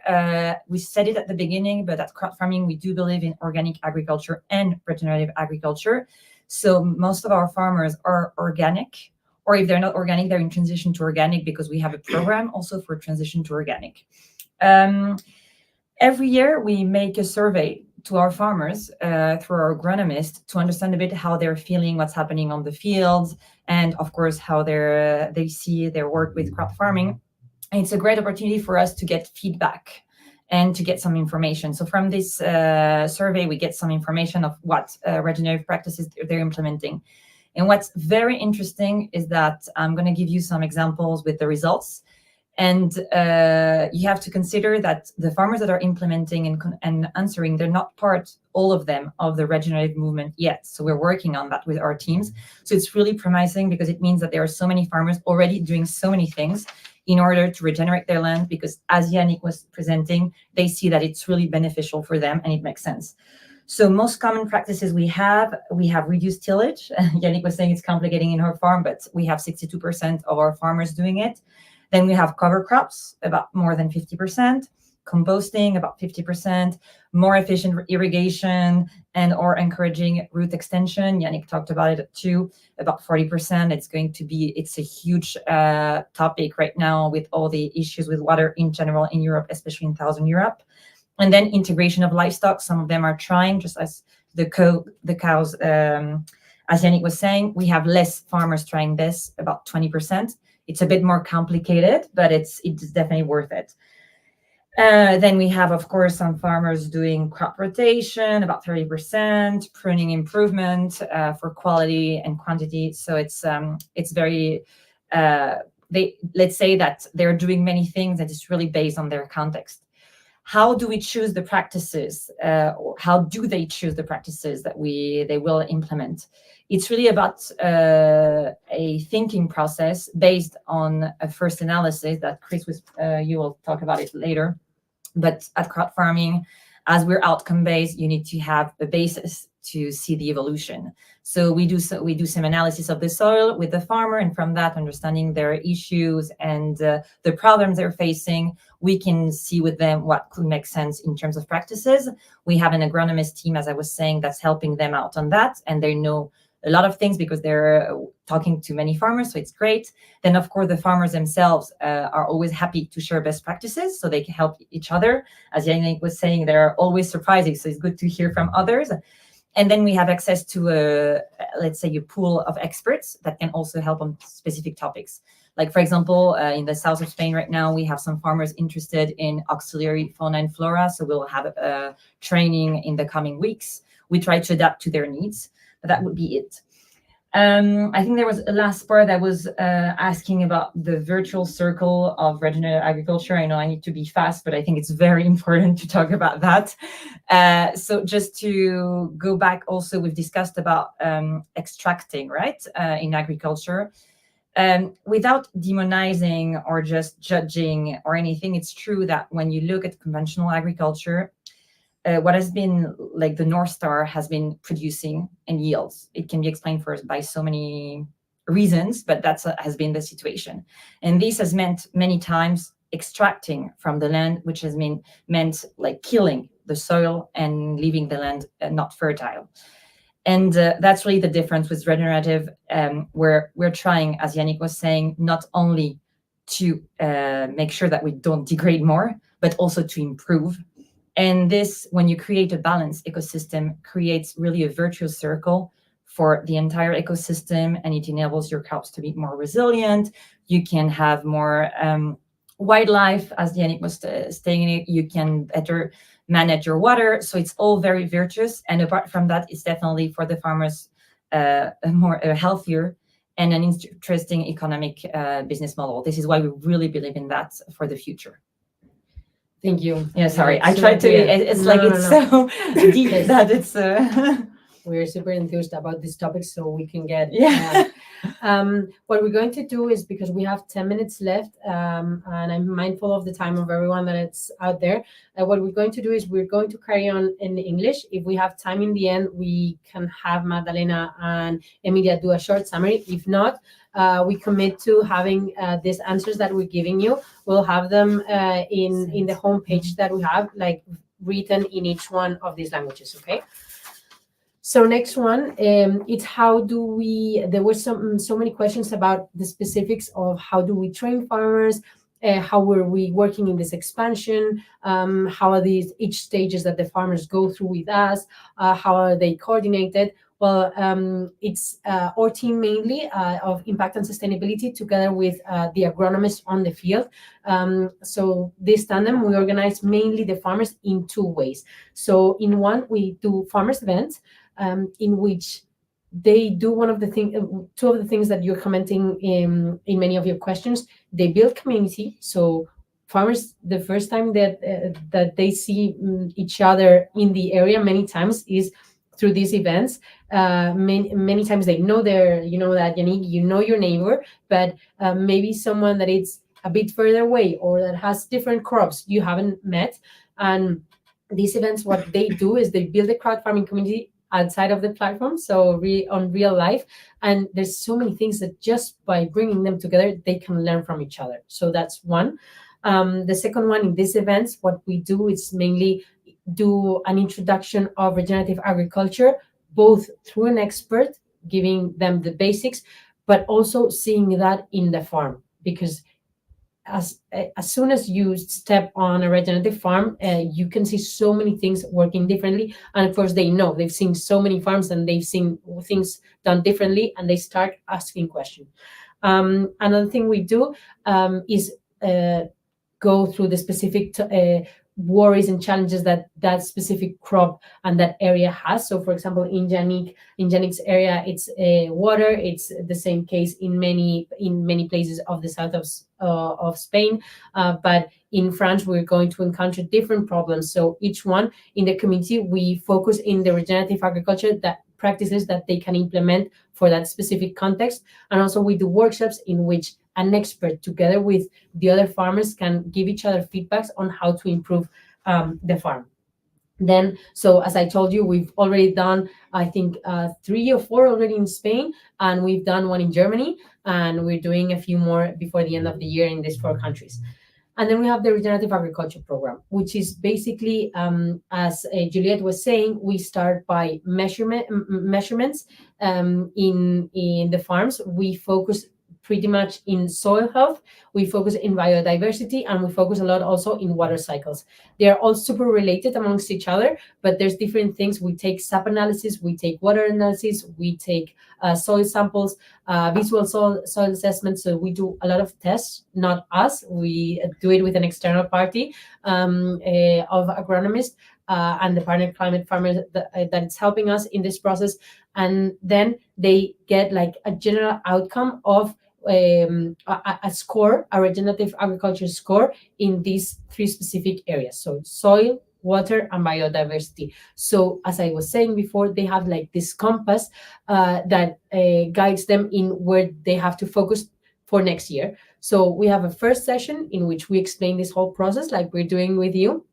we said it at the beginning, but at CrowdFarming, we do believe in organic agriculture and regenerative agriculture. So most of our farmers are organic, or if they're not organic, they're in transition to organic because we have a program also for transition to organic. Every year, we make a survey to our farmers through our agronomist to understand a bit how they're feeling, what's happening on the fields, and of course, how they see their work with CrowdFarming. And it's a great opportunity for us to get feedback and to get some information. So from this survey, we get some information of what regenerative practices they're implementing. And what's very interesting is that I'm going to give you some examples with the results. And you have to consider that the farmers that are implementing and answering, they're not part, all of them, of the regenerative movement yet. So we're working on that with our teams. So it's really promising because it means that there are so many farmers already doing so many things in order to regenerate their land, because as Yannick was presenting, they see that it's really beneficial for them and it makes sense. So most common practices we have reduced tillage. Yannick was saying it's complicating in her farm, but we have 62% of our farmers doing it. Then we have cover crops, about more than 50%, composting, about 50%, more efficient irrigation, and or encouraging root extension. Yannick talked about it too, about 40%. It's a huge topic right now with all the issues with water in general in Europe, especially in Southern Europe. And then integration of livestock. Some of them are trying, just as the cows, as Yannick was saying, we have less farmers trying this, about 20%. It's a bit more complicated, but it's definitely worth it. Then we have, of course, some farmers doing crop rotation, about 30%, pruning improvement for quality and quantity. So it's very, let's say that they're doing many things that is really based on their context. How do we choose the practices? Or how do they choose the practices that they will implement? It's really about a thinking process based on a first analysis that Chris you will talk about it later. But at CrowdFarming, as we're outcome based, you need to have a basis to see the evolution. So we do some analysis of the soil with the farmer, and from that, understanding their issues and the problems they're facing, we can see with them what could make sense in terms of practices. We have an agronomist team, as I was saying, that's helping them out on that, and they know a lot of things because they're talking to many farmers, so it's great. Then, of course, the farmers themselves are always happy to share best practices, so they can help each other. As Yannick was saying, they're always surprising, so it's good to hear from others. And then we have access to, let's say, a pool of experts that can also help on specific topics. Like, for example, in the south of Spain right now, we have some farmers interested in auxiliary fauna and flora, so we'll have a training in the coming weeks. We try to adapt to their needs. But that would be it. I think there was a last part that was asking about the virtual circle of regenerative agriculture. I know I need to be fast, but I think it's very important to talk about that. So just to go back also, we've discussed about extracting, right, in agriculture. Without demonizing or just judging or anything, it's true that when you look at conventional agriculture, what has been like the North Star has been producing and yields. It can be explained first by so many reasons, but that's has been the situation. And this has meant many times extracting from the land, which has meant like killing the soil and leaving the land not fertile. And that's really the difference with regenerative, where we're trying, as Yannick was saying, not only to make sure that we don't degrade more, but also to improve. And this, when you create a balanced ecosystem, creates really a virtuous circle for the entire ecosystem, and it enables your crops to be more resilient. You can have more wildlife, as Yannick was saying, you can better manage your water. So it's all very virtuous. And apart from that, it's definitely for the farmers a healthier and an interesting economic business model. This is why we really believe in that for the future. Thank you. Yeah, sorry. I tried to, it's so deep that it's... We're super enthused about this topic, so we can get... Yeah. What we're going to do is, because we have 10 minutes left, and I'm mindful of the time of everyone that it's out there, what we're going to do is we're going to carry on in English. If we have time in the end, we can have Magdalena and Emilia do a short summary. If not, we commit to having these answers that we're giving you. We'll have them in the homepage that we have, like written in each one of these languages, okay? So next one, it's how do we, there were so many questions about the specifics of how do we train farmers, how were we working in this expansion, how are these each stages that the farmers go through with us, how are they coordinated? Well, it's our team mainly of impact and sustainability together with the agronomists on the field. So this tandem, we organize mainly the farmers in two ways. So in one, we do farmers events in which they do two of the things that you're commenting in many of your questions. They build community. So farmers, the first time that they see each other in the area many times is through these events. Many times they know that Yannick, you know your neighbor, but maybe someone that is a bit further away or that has different crops you haven't met. And these events, what they do is they build a crowd farming community outside of the platform, so on real life. And there's so many things that just by bringing them together, they can learn from each other. So that's one. The second one, in these events, what we do is mainly do an introduction of regenerative agriculture, both through an expert, giving them the basics, but also seeing that in the farm. Because as soon as you step on a regenerative farm, you can see so many things working differently. And of course, they've seen so many farms and they've seen things done differently, and they start asking questions. Another thing we do is go through the specific worries and challenges that that specific crop and that area has. So, for example, in Yannick's area, it's water. It's the same case in many places of the south of Spain. But in France, we're going to encounter different problems. So each one in the community, we focus in the regenerative agriculture practices that they can implement for that specific context. And also we do workshops in which an expert together with the other farmers can give each other feedbacks on how to improve the farm. Then, so as I told you, we've already done, I think, 3 or 4 already in Spain, and we've done one in Germany, and we're doing a few more before the end of the year in these 4 countries. And then we have the Regenerative Agriculture Program, which is basically, as Juliette was saying, we start by measurements in the farms. We focus pretty much in soil health, we focus in biodiversity, and we focus a lot also in water cycles. They are all super related amongst each other, but there's different things. We take SAP analysis, we take water analysis, we take soil samples, visual soil assessment. So we do a lot of tests, not us. We do it with an external party of agronomists and the partner climate farmers that's helping us in this process. And then they get like a general outcome of a score, a regenerative agriculture score in these 3 specific areas. So soil, water, and biodiversity. So as I was saying before, they have like this compass that guides them in where they have to focus for next year. So we have a first session in which we explain this whole process like we're doing with you.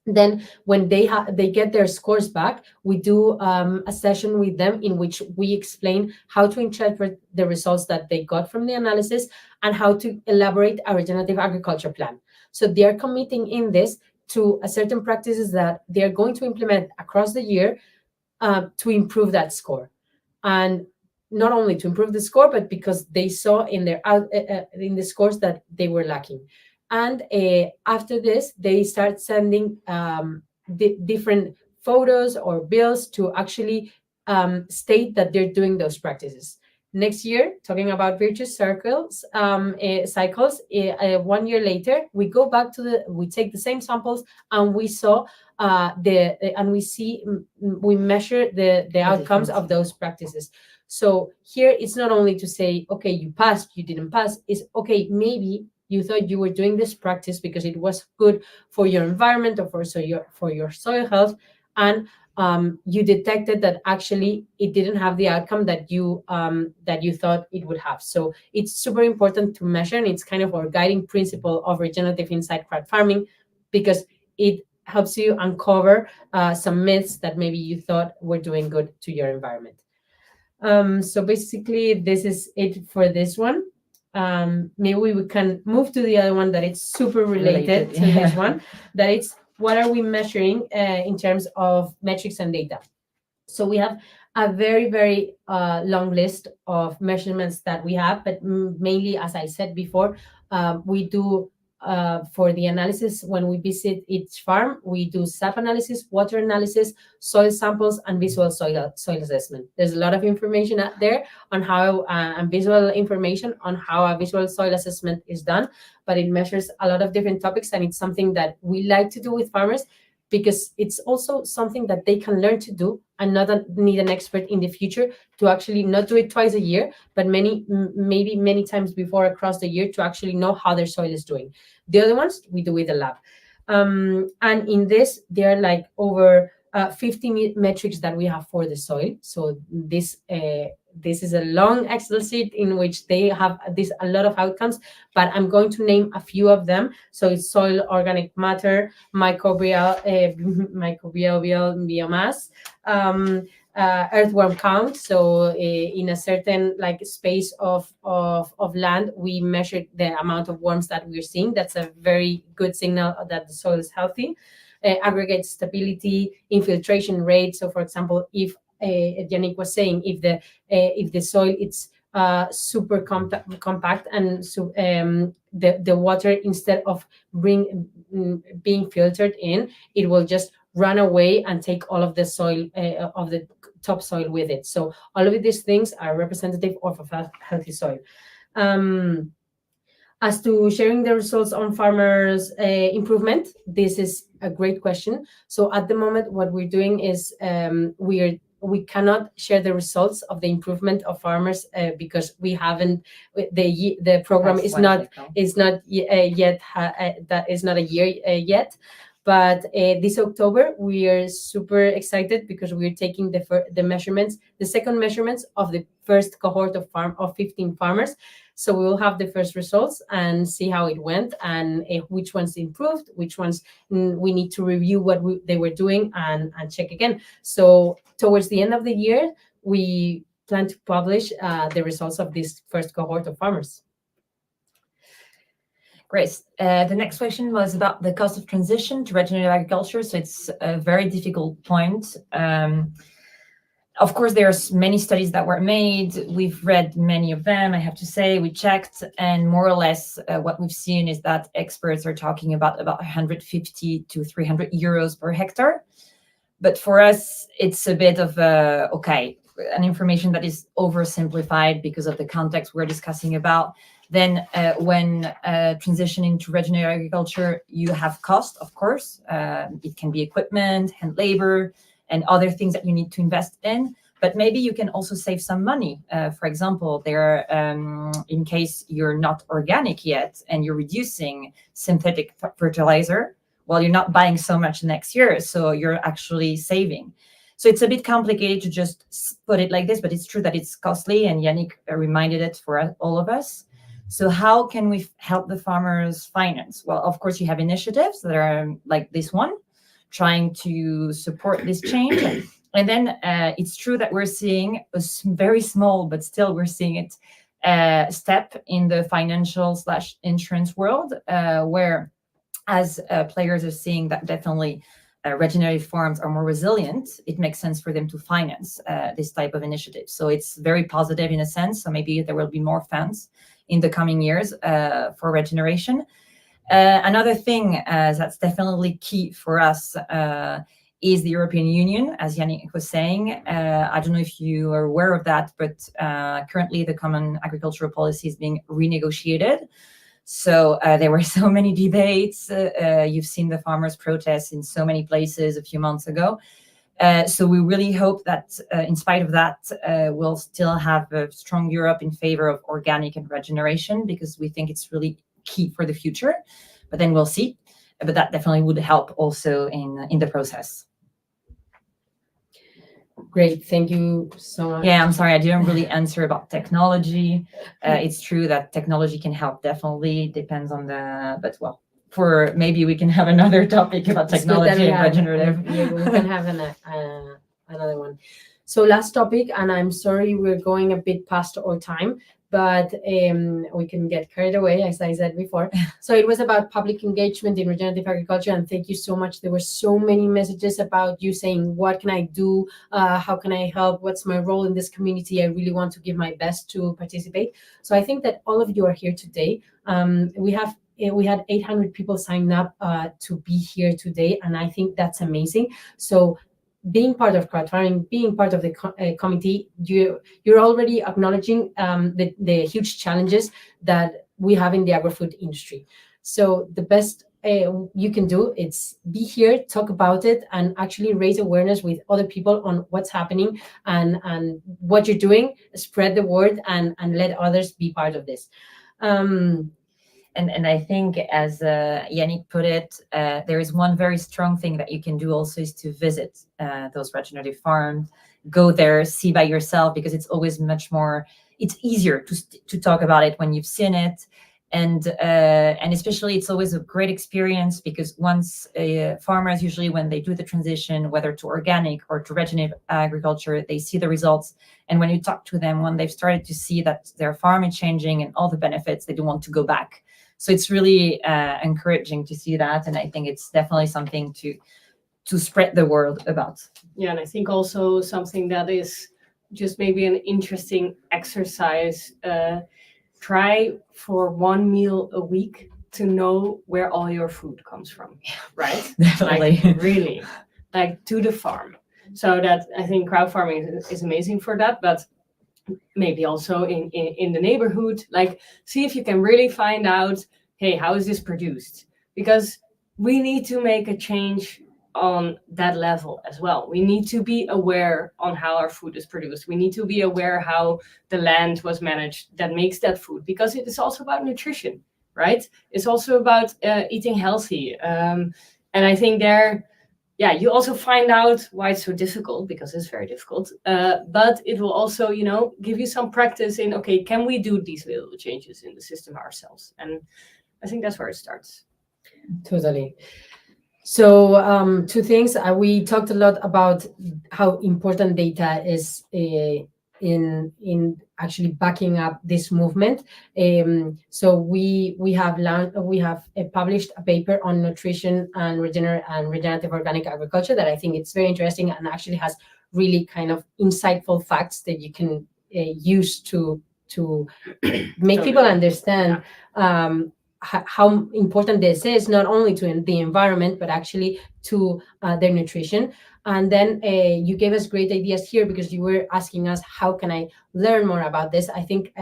Then when they get their scores back, we do a session with them in which we explain how to interpret the results that they got from the analysis and how to elaborate a regenerative agriculture plan. So they are committing in this to a certain practices that they are going to implement across the year to improve that score. And not only to improve the score, but because they saw in their in the scores that they were lacking. And after this, they start sending different photos or bills to actually state that they're doing those practices. Next year, talking about virtuous cycles, 1 year later, we go back to we take the same samples and we saw we measure the outcomes of those practices. So here it's not only to say, okay, you passed, you didn't pass. It's okay, maybe you thought you were doing this practice because it was good for your environment or for your soil health, and you detected that actually it didn't have the outcome that you thought it would have. So it's super important to measure, and it's kind of our guiding principle of regenerative inside crowd farming, because it helps you uncover some myths that maybe you thought were doing good to your environment. So basically, this is it for this one. Maybe we can move to the other one that it's super related to this one, that it's what are we measuring in terms of metrics and data. So we have a very, very long list of measurements that we have, but mainly, as I said before, we do for the analysis when we visit each farm, we do SAP analysis, water analysis, soil samples, and visual soil assessment. There's a lot of information out there on how and visual information on how a visual soil assessment is done, but it measures a lot of different topics, and it's something that we like to do with farmers because it's also something that they can learn to do and not need an expert in the future to actually not do it twice a year, but maybe many times before across the year to actually know how their soil is doing. The other ones we do with the lab. And in this, there are like over 50 metrics that we have for the soil. So this is a long Excel sheet in which they have a lot of outcomes, but I'm going to name a few of them. So it's soil organic matter, microbial biomass, earthworm count. So in a certain space of land, we measured the amount of worms that we're seeing. That's a very good signal that the soil is healthy. Aggregate stability, infiltration rate. So for example, if Yannick was saying, if the soil it's super compact and so the water, instead of being filtered in, it will just run away and take all of the soil of the topsoil with it. So all of these things are representative of a healthy soil. As to sharing the results on farmers' improvement, this is a great question. So at the moment, what we're doing is we cannot share the results of the improvement of farmers because we haven't, the program is not yet that is not a year yet. But this October, we are super excited because we're taking the measurements, the second measurements of the first cohort of 15 farmers. So we will have the first results and see how it went, and which ones improved, which ones we need to review what they were doing and check again. So towards the end of the year, we plan to publish the results of this first cohort of farmers. Great. The next question was about the cost of transition to regenerative agriculture. So it's a very difficult point. Of course, there's many studies that were made. We've read many of them, I have to say. We checked, and more or less what we've seen is that experts are talking about 150 to 300 euros per hectare. But for us, it's a bit of an information that is oversimplified because of the context we're discussing about. Then when transitioning to regenerative agriculture, you have cost, of course. It can be equipment, hand labor, and other things that you need to invest in. But maybe you can also save some money. For example, in case you're not organic yet and you're reducing synthetic fertilizer, well, you're not buying so much next year, so you're actually saving. So it's a bit complicated to just put it like this, but it's true that it's costly, and Yannick reminded it for all of us. So how can we help the farmers finance? Well, of course, you have initiatives that are like this one, trying to support this change. And then it's true that we're seeing a very small, but still we're seeing it, step in the financial/insurance world, where as players are seeing that definitely regenerative farms are more resilient, it makes sense for them to finance this type of initiative. So it's very positive in a sense. So maybe there will be more funds in the coming years for regeneration. Another thing that's definitely key for us is the European Union, as Yannick was saying. I don't know if you are aware of that, but currently the Common Agricultural Policy is being renegotiated. So there were so many debates. You've seen the farmers' protests in so many places a few months ago. So we really hope that in spite of that, we'll still have a strong Europe in favor of organic and regeneration, because we think it's really key for the future. But then we'll see. But that definitely would help also in the process. Great, thank you so much. Yeah, I'm sorry, I didn't really answer about technology. It's true that technology can help, definitely depends on but well, for maybe we can have another topic about technology and regenerative. Yeah, we can have another one. So last topic, and I'm sorry we're going a bit past our time, but we can get carried away, as I said before. So it was about public engagement in regenerative agriculture, and thank you so much. There were so many messages about you saying, what can I do? How can I help? What's my role in this community? I really want to give my best to participate. So I think that all of you are here today. We had 800 people sign up to be here today, and I think that's amazing. So being part of CrowdFarming, being part of the committee, you're already acknowledging the huge challenges that we have in the agri-food industry. So the best you can do is be here, talk about it, and actually raise awareness with other people on what's happening and what you're doing. Spread the word and let others be part of this. And I think, as Yannick put it, there is one very strong thing that you can do also is to visit those regenerative farms, go there, see by yourself, because it's always it's easier to talk about it when you've seen it. And especially it's always a great experience, because once farmers, usually when they do the transition, whether to organic or to regenerative agriculture, they see the results. And when you talk to them, when they've started to see that their farm is changing and all the benefits, they don't want to go back. So it's really encouraging to see that. And I think it's definitely something to spread the word about. Yeah, and I think also something that is just maybe an interesting exercise, try for one meal a week to know where all your food comes from, right? Definitely. Like, really, like to the farm. So that, I think crowd farming is amazing for that, but maybe also in the neighborhood, like see if you can really find out, hey, how is this produced? Because we need to make a change on that level as well. We need to be aware on how our food is produced. We need to be aware how the land was managed that makes that food, because it is also about nutrition, right? It's also about eating healthy. And I think you also find out why it's so difficult, because it's very difficult. But it will also, give you some practice in, okay, can we do these little changes in the system ourselves? And I think that's where it starts. Totally. So two things. We talked a lot about how important data is in actually backing up this movement. So we have published a paper on nutrition and regenerative organic agriculture that I think it's very interesting and actually has really kind of insightful facts that you can use to make people understand. How important this is, not only to the environment, but actually to their nutrition. And then you gave us great ideas here, because you were asking us, how can I learn more about this? I think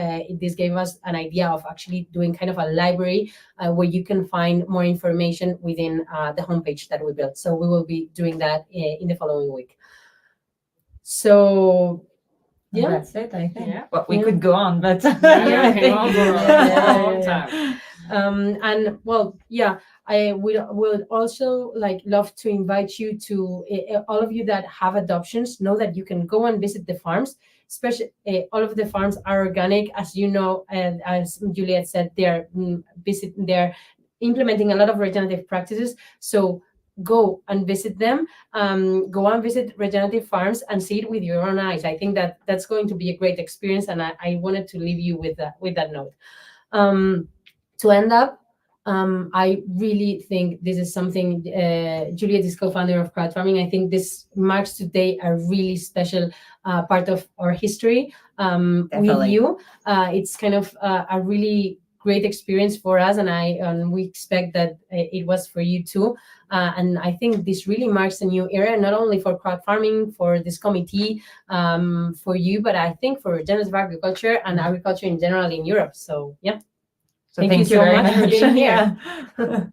this gave us an idea of actually doing kind of a library where you can find more information within the homepage that we built. So we will be doing that in the following week. So yeah, that's it, I think. Yeah. Well, we could go on, but I think we'll go on for a long time. And well, yeah, I would also love to invite you to all of you that have adoptions, know that you can go and visit the farms. Especially all of the farms are organic, as you know, and as Juliet said, they're implementing a lot of regenerative practices. So go and visit them. Go and visit regenerative farms and see it with your own eyes. I think that's going to be a great experience, and I wanted to leave you with that note. To end up, I really think this is something, Juliet is co-founder of CrowdFarming. I think this marks today a really special part of our history with you. It's kind of a really great experience for us, and we expect that it was for you too. And I think this really marks a new era, not only for crowd farming, for this committee, for you, but I think for regenerative agriculture and agriculture in general in Europe. So yeah. So Thank you so much for being here. Yeah.